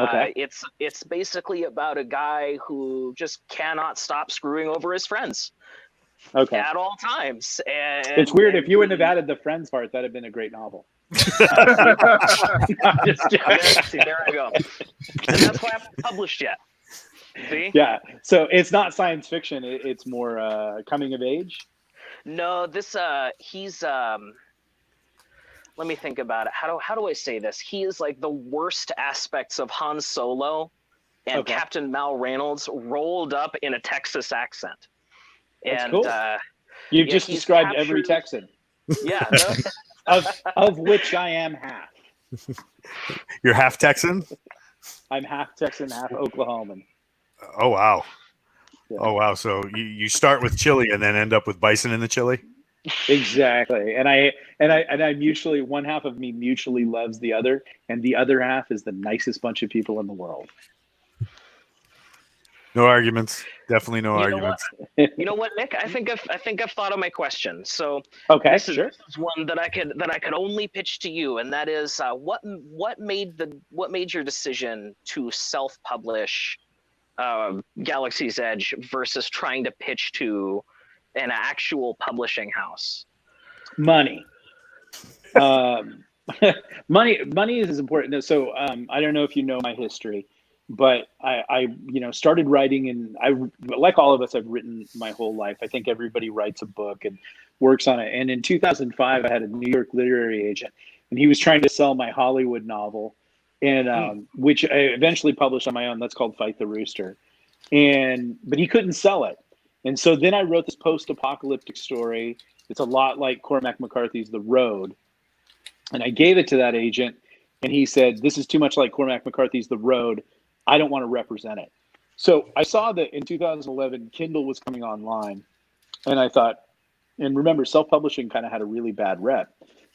Okay. It's basically about a guy who just cannot stop screwing over his friends. Okay. At all times. It's weird. If you wouldn't have added the friends part, that'd have been a great novel. There I go. And that's why I haven't published yet. See? Yeah. So it's not science fiction. It's more coming of age. No, this he's let me think about it. How do I say this? He is like the worst aspects of Han Solo and Captain Mal Reynolds rolled up in a Texas accent. That's and cool. You've just described captured every Texan. Yeah. of which I am half. You're half Texan? I'm half Texan, half Oklahoman. Oh wow. Yeah. Oh wow. So you start with chili and then end up with bison in the chili? Exactly. And I mutually, one half of me mutually loves the other, and the other half is the nicest bunch of people in the world. No arguments. Definitely no arguments. You know what, Nick? I think I've thought of my question. So this is one that I could only pitch to you, and that is what made your decision to self-publish Galaxy's Edge versus trying to pitch to an actual publishing house? Money. Money is important. So I don't know if you know my history, but I started writing, and like all of us, I've written my whole life. I think everybody writes a book and works on it. And in 2005, I had a New York literary agent, and he was trying to sell my Hollywood novel, and which I eventually published on my own. That's called Fight the Rooster. But he couldn't sell it. And so then I wrote this post-apocalyptic story. It's a lot like Cormac McCarthy's The Road. And I gave it to that agent, and he said, "This is too much like Cormac McCarthy's The Road. I don't want to represent it." So I saw that in 2011, Kindle was coming online. And I thought, and remember, self-publishing kind of had a really bad rep.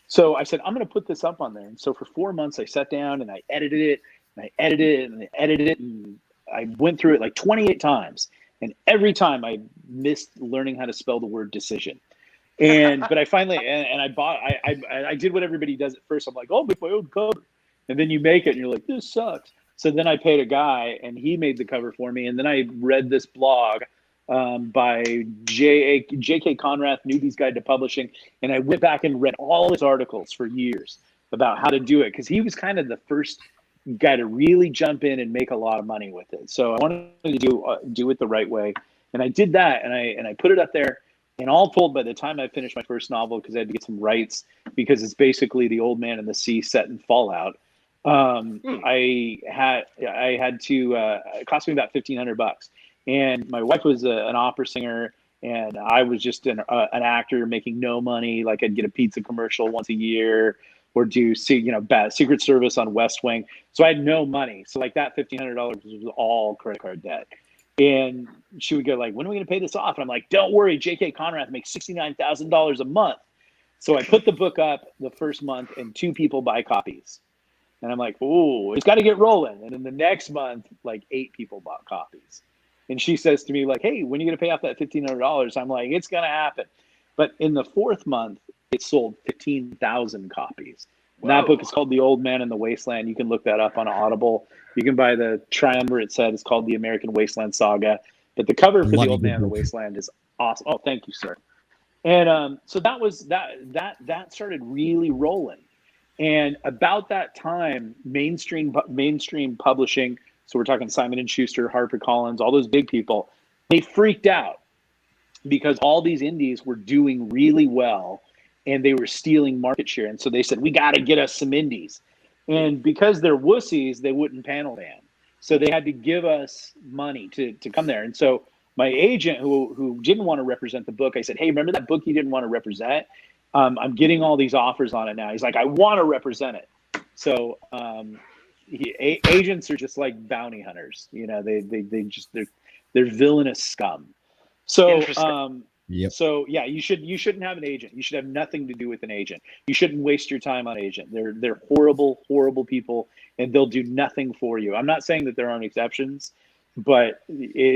So I said, I'm going to put this up on there. And so for 4 months, I sat down and I edited it, and I edited it, and I edited it. And I went through it like 28 times. And every time I missed learning how to spell the word decision. But I finally, and I bought, I did what everybody does at first. I'm like, I'll make my own cover. And then you make it and you're like, this sucks. So then I paid a guy and he made the cover for me. And then I read this blog by J.K. Conrath, Newbie's Guide to Publishing. And I went back and read all his articles for years about how to do it. Because he was kind of the first guy to really jump in and make a lot of money with it. So I wanted to do it the right way. And I did that and I put it up there. And all told, by the time I finished my first novel, because I had to get some rights, because it's basically The Old Man and the Sea set in Fallout, I had to. It cost me about $1,500, and my wife was an opera singer, and I was just an actor making no money. Like I'd get a pizza commercial once a year, or do Secret Service on West Wing. So I had no money. So like that $1,500 was all credit card debt. And she would go like, when are we going to pay this off? And I'm like, don't worry, J.K. Conrath makes $69,000 a month. So I put the book up the first month and 2 people buy copies. And I'm like, oh, it's got to get rolling. And then the next month, like 8 people bought copies. And she says to me like, hey, when are you going to pay off that $1,500? I'm like, it's going to happen. But in the 4th month, it sold 15,000 copies. And that book is called The Old Man in the Wasteland. You can look that up on Audible. You can buy the triumvirate set. It's called The American Wasteland Saga. But the cover for The Old Man in the Wasteland is awesome. Oh, thank you, sir. And so that was that started really rolling. And about that time, mainstream publishing, so we're talking Simon & Schuster, HarperCollins, all those big people, they freaked out because all these indies were doing really well and they were stealing market share. And so they said, we got to get us some indies. And because they're wussies, they wouldn't panel ban. So they had to give us money to come there. And so my agent, who didn't want to represent the book, I said, hey, remember that book you didn't want to represent? I'm getting all these offers on it now. He's like, I want to represent it. So agents are just like bounty hunters. You know, they're villainous scum. So Yep. So yeah, you shouldn't have an agent. You should have nothing to do with an agent. You shouldn't waste your time on agent. They're horrible people, and they'll do nothing for you. I'm not saying that there aren't exceptions, but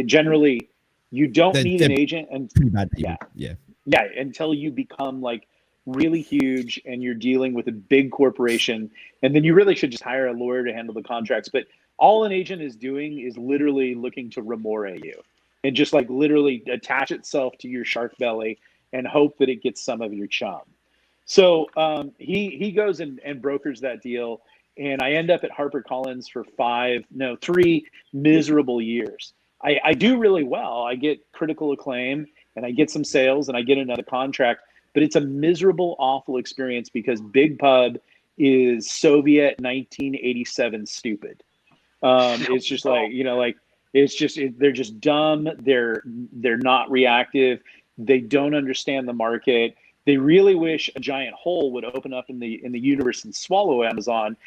generally you don't need an agent. And pretty bad people. Yeah, until you become like really huge and you're dealing with a big corporation, and then you really should just hire a lawyer to handle the contracts. But all an agent is doing is literally looking to remore you. And just like literally attach itself to your shark belly and hope that it gets some of your chum. So he goes and brokers that deal. And I end up at HarperCollins for 3 miserable years. I do really well. I get critical acclaim and I get some sales and I get another contract. But it's a miserable, awful experience because Big Pub is Soviet 1987 stupid. It's just like, it's just they're just dumb. They're not reactive. They don't understand the market. They really wish a giant hole would open up in the universe and swallow Amazon,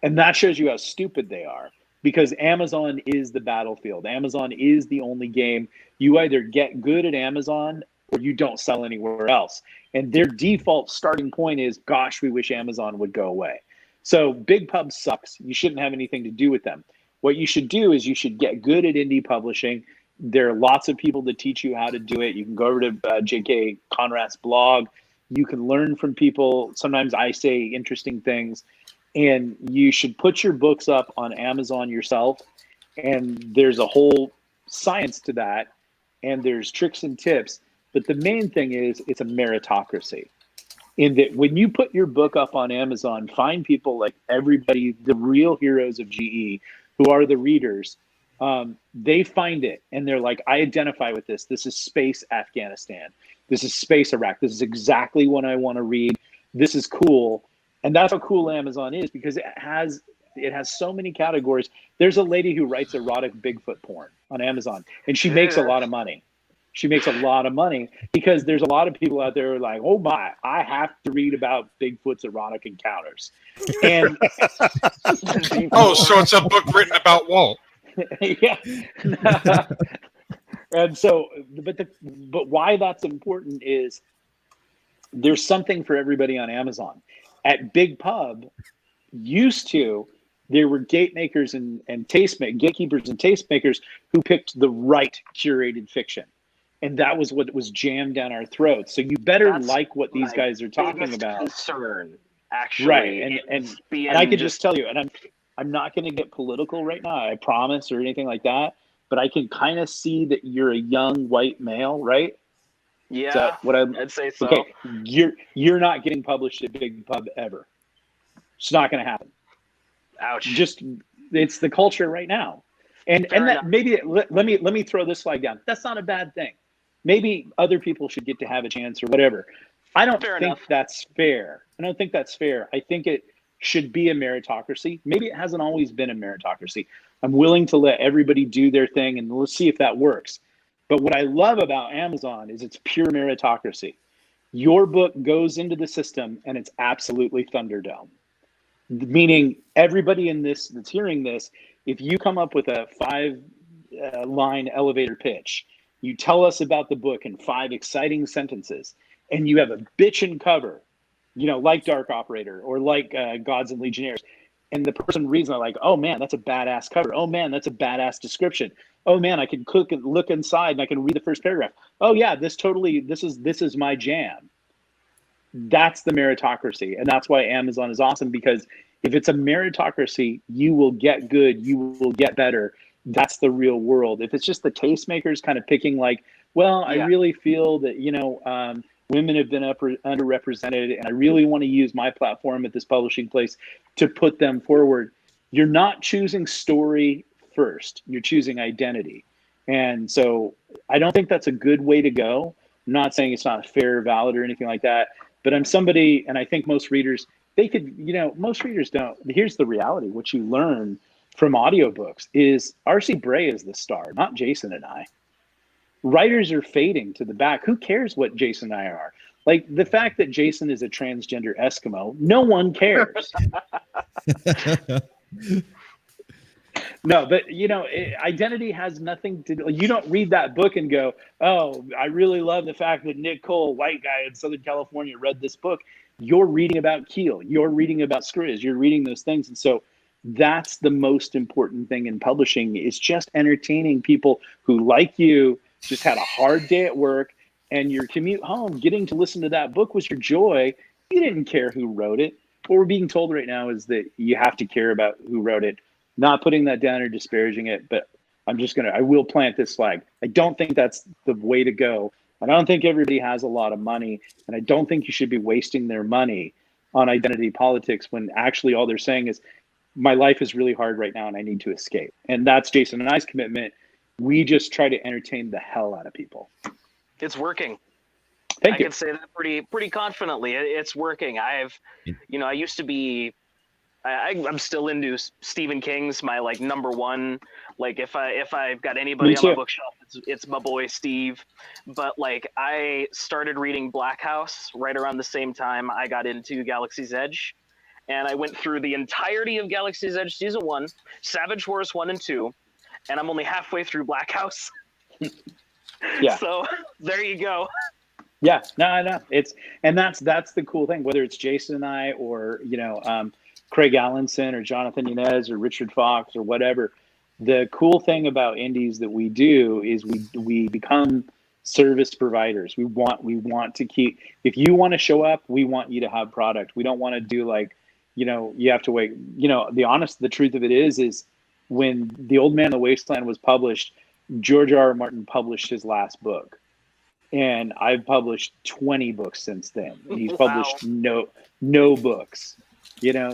and that shows you how stupid they are. Because Amazon is the battlefield. Amazon is the only game. You either get good at Amazon or you don't sell anywhere else. And their default starting point is, gosh, we wish Amazon would go away. So Big Pub sucks. You shouldn't have anything to do with them. What you should do is you should get good at indie publishing. There are lots of people that teach you how to do it. You can go over to J.K. Conrath's blog. You can learn from people. Sometimes I say interesting things. And you should put your books up on Amazon yourself. And there's a whole science to that. And there's tricks and tips. But the main thing is it's a meritocracy. In that when you put your book up on Amazon, find people like everybody, the real heroes of GE, who are the readers, they find it and they're like, I identify with this. This is space Afghanistan. This is space Iraq. This is exactly what I want to read. This is cool. And that's how cool Amazon is because it has so many categories. There's a lady who writes erotic Bigfoot porn on Amazon and she makes a lot of money. She makes a lot of money because there's a lot of people out there who are like, oh my, I have to read about Bigfoot's erotic encounters. And so it's a book written about Walt. Yeah. And so, but why that's important is there's something for everybody on Amazon. At Big Pub, used to, there were gatekeepers and tastemakers who picked the right curated fiction. And that was what was jammed down our throats. So you better like what these guys are talking about. Concern, actually. Right. And I could just tell you, and I'm not going to get political right now, I promise, or anything like that. But I can kind of see that you're a young white male, right? Yeah, I'd say so. Okay, you're not getting published at Big Pub ever. It's not going to happen. Ouch. Just it's the culture right now, and that maybe let me throw this flag down. That's not a bad thing. Maybe other people should get to have a chance or whatever. I don't think that's fair. I don't think that's fair. I think it should be a meritocracy. Maybe it hasn't always been a meritocracy. I'm willing to let everybody do their thing, and let's see if that works. But what I love about Amazon is it's pure meritocracy. Your book goes into the system, and it's absolutely Thunderdome. Meaning everybody in this that's hearing this, if you come up with a 5-line elevator pitch, you tell us about the book in 5 exciting sentences, and you have a bitchin' cover, like Dark Operator or like Gods and Legionnaires, and the person reads and they're like, oh man, that's a badass cover. Oh man, that's a badass description. Oh man, I can look inside and I can read the first paragraph. Oh yeah, this is my jam. That's the meritocracy. And that's why Amazon is awesome, because if it's a meritocracy, you will get good, you will get better. That's the real world. If it's just the tastemakers kind of picking like, well, I really feel that, women have been underrepresented, and I really want to use my platform at this publishing place to put them forward. You're not choosing story first. You're choosing identity. And so I don't think that's a good way to go. I'm not saying it's not fair or valid or anything like that, but I'm somebody, and I think most readers, most readers don't. Here's the reality. What you learn from audiobooks is R.C. Bray is the star, not Jason and I. Writers are fading to the back. Who cares what Jason and I are? Like the fact that Jason is a transgender Eskimo, no one cares. No, but identity has nothing to do. You don't read that book and go, oh, I really love the fact that Nick Cole, white guy in Southern California, read this book. You're reading about Keel. You're reading about Skriz. You're reading those things. And so that's the most important thing in publishing, is just entertaining people who, like you, just had a hard day at work, and your commute home, getting to listen to that book was your joy. You didn't care who wrote it. What we're being told right now is that you have to care about who wrote it. Not putting that down or disparaging it, but I will plant this flag. I don't think that's the way to go. I don't think everybody has a lot of money, and I don't think you should be wasting their money on identity politics when actually all they're saying is, my life is really hard right now and I need to escape. And that's Jason and I's commitment. We just try to entertain the hell out of people. It's working. I can say that pretty confidently. It's working. I used to be, I'm still into Stephen King's my number one. If I've got anybody on my bookshelf, it's my boy Steve. But I started reading Black House right around the same time I got into Galaxy's Edge, and I went through the entirety of Galaxy's Edge Season 1, Savage Wars 1 and 2. And I'm only halfway through Black House. Yeah. So there you go. Yeah, no. That's the cool thing. Whether it's Jason and I, or Craig Allenson, or Jonathan Yanez, or Richard Fox, or whatever. The cool thing about indies that we do is we become service providers. We want to keep. If you want to show up, we want you to have product. We don't want to do you have to wait. The truth of it is. When The Old Man in the Wasteland was published, George R.R. Martin published his last book. And I've published 20 books since then. And he's published no books.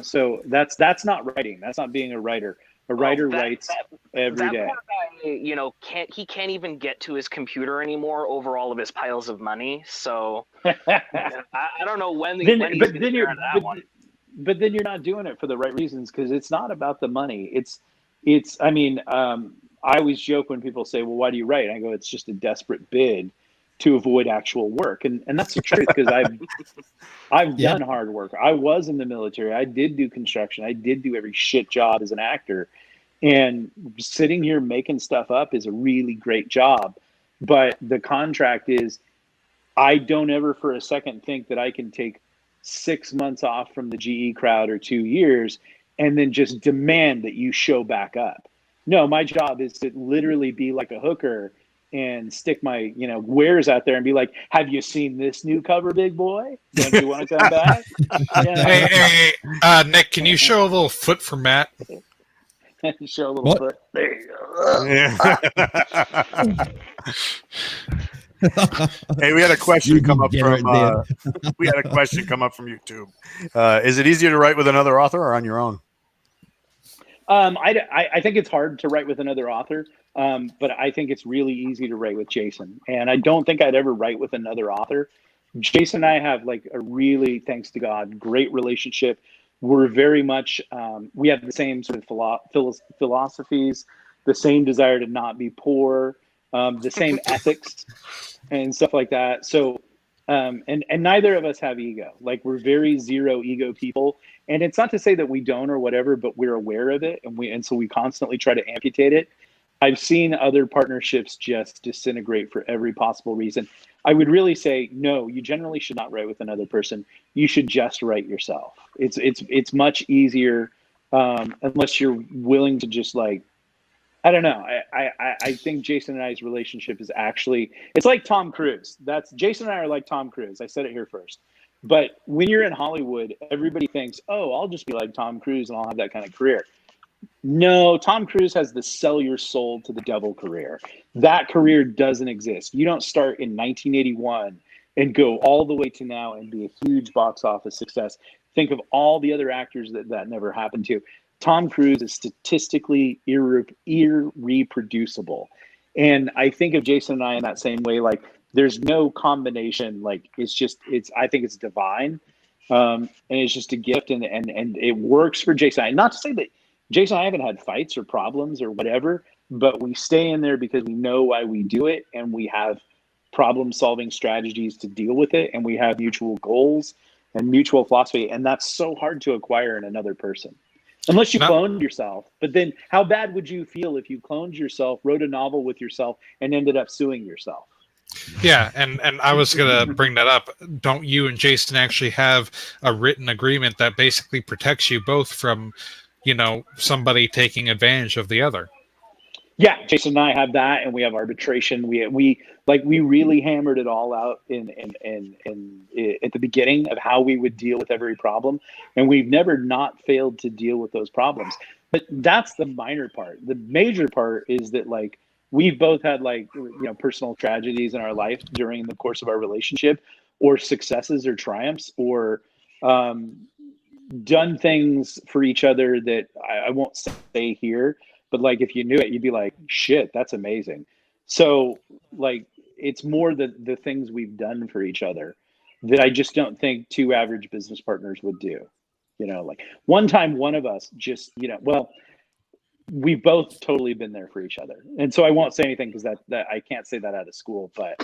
So that's not writing. That's not being a writer. A writer writes every day. Poor guy, he can't even get to his computer anymore over all of his piles of money. So I don't know when he's going to get on that one. But then you're not doing it for the right reasons, because it's not about the money. I always joke when people say, well, why do you write? I go, it's just a desperate bid to avoid actual work. And that's the truth, because I've done hard work. I was in the military. I did do construction. I did do every shit job as an actor. And sitting here making stuff up is a really great job. But the contract is, I don't ever for a second think that I can take 6 months off from the GE crowd or 2 years and then just demand that you show back up. No, my job is to literally be like a hooker and stick my, wares out there and be like, have you seen this new cover, big boy? Don't you want to come back? Hey, Nick, can you show a little foot for Matt? Show a little What? foot. There you go. Yeah. Hey, we had a question come up from YouTube. Is it easier to write with another author or on your own? I think it's hard to write with another author, but I think it's really easy to write with Jason. And I don't think I'd ever write with another author. Jason and I have like a really, thanks to God, great relationship. We're very much, we have the same sort of philosophies, the same desire to not be poor, the same ethics and stuff like that. So, and neither of us have ego. Like, we're very zero ego people. And it's not to say that we don't or whatever, but we're aware of it. And so we constantly try to amputate it. I've seen other partnerships just disintegrate for every possible reason. I would really say, no, you generally should not write with another person. You should just write yourself. It's much easier, unless you're willing to just like, I don't know. I think Jason and I's relationship is actually, it's like Tom Cruise. Jason and I are like Tom Cruise. I said it here first. But when you're in Hollywood, everybody thinks, oh, I'll just be like Tom Cruise and I'll have that kind of career. No, Tom Cruise has the sell your soul to the devil career. That career doesn't exist. You don't start in 1981 and go all the way to now and be a huge box office success. Think of all the other actors that never happened to. Tom Cruise is statistically irreproducible. And I think of Jason and I in that same way. Like, there's no combination. Like, I think it's divine. And it's just a gift, and it works for Jason. Not to say that Jason and I haven't had fights or problems or whatever, but we stay in there because we know why we do it, and we have problem-solving strategies to deal with it, and we have mutual goals and mutual philosophy, and that's so hard to acquire in another person. Unless you cloned yourself. But then how bad would you feel if you cloned yourself, wrote a novel with yourself, and ended up suing yourself? Yeah, and I was going to bring that up. Don't you and Jason actually have a written agreement that basically protects you both from, somebody taking advantage of the other? Yeah, Jason and I have that, and we have arbitration. We really hammered it all out in at the beginning of how we would deal with every problem, and we've never not failed to deal with those problems. But that's the minor part. The major part is that, like, we've both had personal tragedies in our life during the course of our relationship, or successes or triumphs, or done things for each other that I won't say here. But like, if you knew it, you'd be like, shit, that's amazing. So like, it's more the things we've done for each other that I just don't think two average business partners would do. Like, one time one of us just, we've both totally been there for each other. And so I won't say anything because that I can't say that out of school, but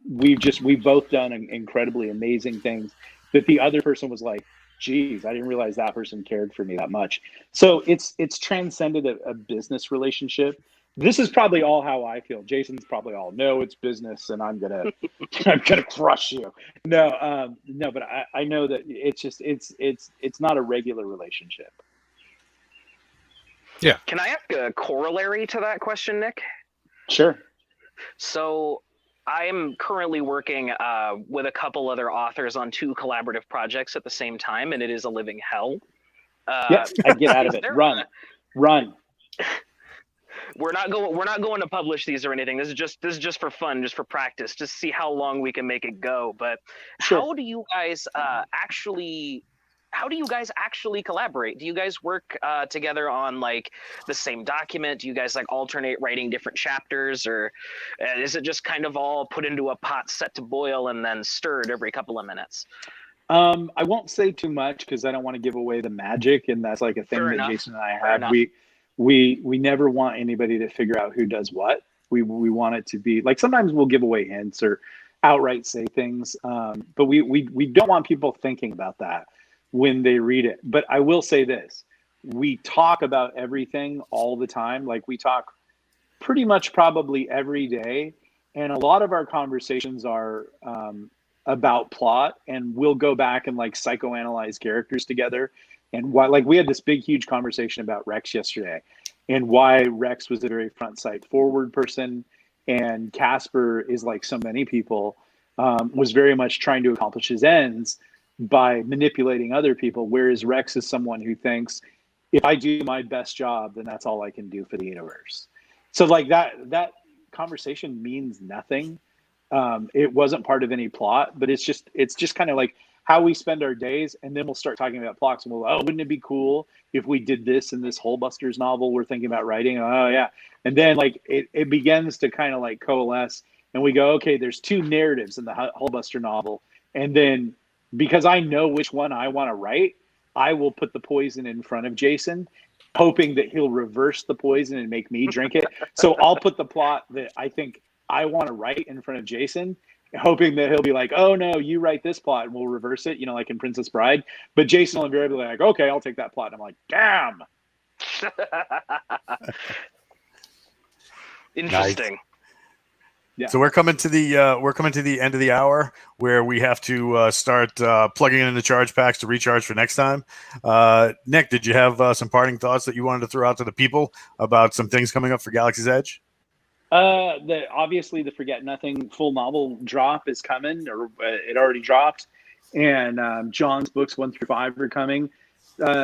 we've both done incredibly amazing things that the other person was like, geez, I didn't realize that person cared for me that much. So it's transcended a business relationship. This is probably all how I feel. Jason's probably all, no, it's business, and I'm gonna crush you. No, but I know that it's not a regular relationship. Yeah. Can I ask a corollary to that question, Nick? Sure. So I am currently working with a couple other authors on 2 collaborative projects at the same time, and it is a living hell. I get out of it. Run. We're not going to publish these or anything. This is just for fun, just for practice, just see how long we can make it go. But sure. How do you guys actually collaborate? Do you guys work together on like the same document? Do you guys like alternate writing different chapters, or is it just kind of all put into a pot set to boil and then stirred every couple of minutes? I won't say too much because I don't want to give away the magic, and that's like a thing that Jason and I have. We never want anybody to figure out who does what. We want it to be like, sometimes we'll give away hints or outright say things, but we don't want people thinking about that when they read it. But I will say this, we talk about everything all the time. Like, we talk pretty much probably every day. And a lot of our conversations are about plot, and we'll go back and like psychoanalyze characters together. And why, like, we had this big, huge conversation about Rex yesterday, and why Rex was a very front sight forward person, and Casper is, like so many people, was very much trying to accomplish his ends by manipulating other people, whereas Rex is someone who thinks, if I do my best job, then that's all I can do for the universe. So like that conversation means nothing. It wasn't part of any plot, but it's just kind of like how we spend our days, and then we'll start talking about plots, and we'll, oh, wouldn't it be cool if we did this in this Holebusters novel we're thinking about writing? Oh yeah. And then like it begins to kind of like coalesce, and we go, okay, there's two narratives in the Hullbuster novel, and then because I know which one I want to write, I will put the poison in front of Jason, hoping that he'll reverse the poison and make me drink it. So I'll put the plot that I think I want to write in front of Jason, hoping that he'll be like, oh no, you write this plot and we'll reverse it, you know, like in Princess Bride. But Jason will invariably be like, okay, I'll take that plot. And I'm like, damn. Interesting. Nice. Yeah. So we're coming to the end of the hour where we have to start plugging in the charge packs to recharge for next time. Nick, did you have some parting thoughts that you wanted to throw out to the people about some things coming up for Galaxy's Edge? Obviously the Forget Nothing full novel drop is coming, or it already dropped, and John's books 1 through 5 are coming.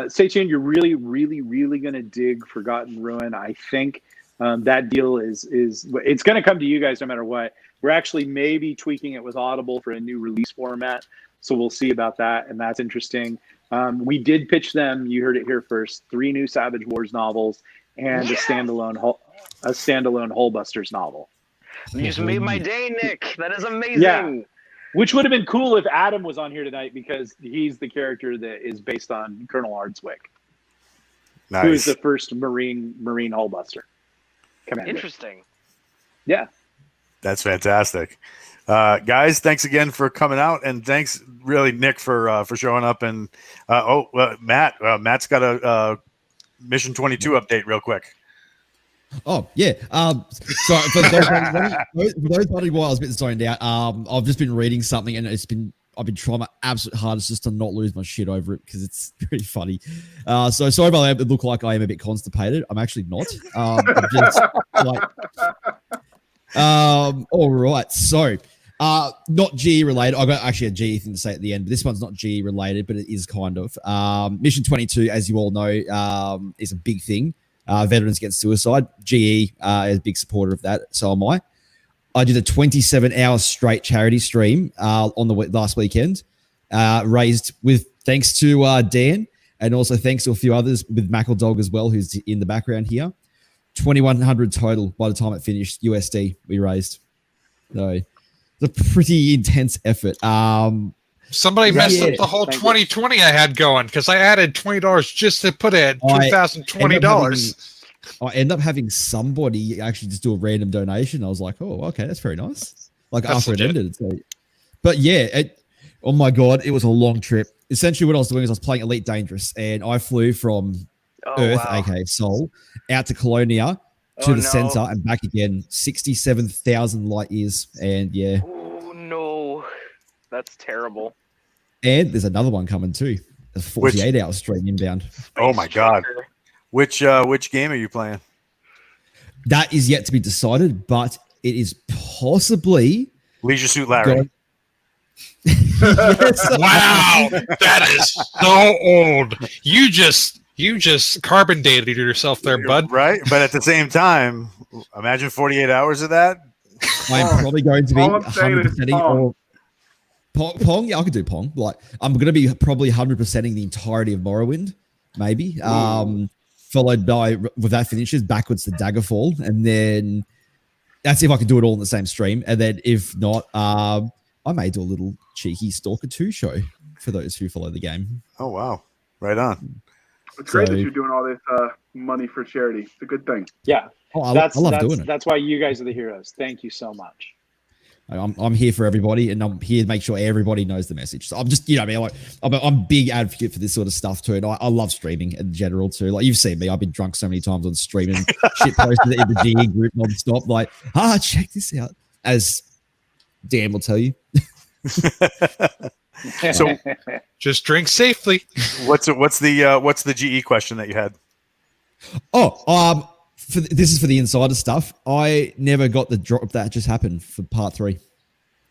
Stay tuned. You're really, really, really going to dig Forgotten Ruin. I think that deal is it's going to come to you guys no matter what. We're actually maybe tweaking it with Audible for a new release format, so we'll see about that, and that's interesting. We did pitch them. You heard it here first. 3 new Savage Wars novels and a standalone Holebusters novel. You just made my day, Nick. That is amazing. Yeah. Which would have been cool if Adam was on here tonight, because he's the character that is based on Colonel Ardswick, Nice. who is the first Marine Hullbuster commander. Interesting. Yeah. That's fantastic. Guys, thanks again for coming out, and thanks really, Nick, for showing up. And Matt's got a Mission 22 update real quick. Oh yeah. So for those wondering why I was a bit zoned out, I've just been reading something, and I've been trying my absolute hardest just to not lose my shit over it, because it's pretty funny. So sorry about that. It look like I am a bit constipated. I'm actually not. I'm just like, all right. So, not GE related. I got actually a GE thing to say at the end, but this one's not GE related, but it is kind of. Mission 22, as you all know, is a big thing. Veterans Against Suicide. GE is a big supporter of that. So am I. I did a 27-hour straight charity stream on the last weekend, raised with thanks to Dan, and also thanks to a few others with Mackledog as well, who's in the background here. 2,100 total by the time it finished USD we raised. So it's a pretty intense effort. Somebody messed up the whole 2020 I had going, because I added $20 just to put it at $2,020. I end up having somebody actually just do a random donation. I was like, oh, okay, that's very nice. Like that's after legit. It ended. So, but yeah, oh my God, it was a long trip. Essentially what I was doing is I was playing Elite Dangerous, and I flew from Earth, aka Sol, out to Colonia to the center and back again, 67,000 light years. And yeah. Oh no, that's terrible. And there's another one coming too. A 48-hour stream inbound. Oh my God. Which game are you playing? That is yet to be decided, but it is possibly Leisure Suit Larry. Yes. Wow, that is so old. You just carbon dated yourself there, bud. Right? But at the same time, imagine 48 hours of that. I'm probably going to be 100%ing Pong. Yeah, I could do Pong. Like, I'm going to be probably 100%ing the entirety of Morrowind, maybe. Followed by, with that finishes, backwards to Daggerfall, and then that's if I can do it all in the same stream. And then if not, I may do a little cheeky Stalker 2 show for those who follow the game. Oh wow, right on. It's great that you're doing all this money for charity. It's a good thing. Yeah, I love doing it. That's why you guys are the heroes. Thank you so much. I'm here for everybody, and I'm here to make sure everybody knows the message. So I'm just, you know, I'm a big advocate for this sort of stuff too, and I love streaming in general too. Like, you've seen me, I've been drunk so many times on streaming, shit posted in the GE group non-stop, like, check this out, as Dan will tell you. So Just drink safely. what's the GE question that you had? This is for the insider stuff. I never got the drop that just happened for part 3.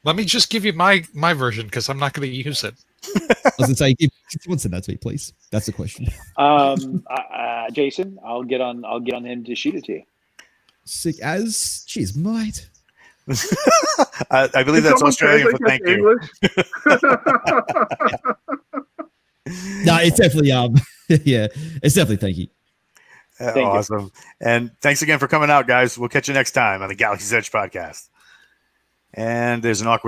Let me just give you my version because I'm not going to use it. I was going to say, give someone send that to me, please. That's the question. Jason, I'll get on him to shoot it to you. Sick as cheers, mate. I believe that's Australian for thank you. No, it's definitely yeah, it's definitely thank you. Awesome. And thanks again for coming out, guys. We'll catch you next time on the Galaxy's Edge podcast. And there's an awkward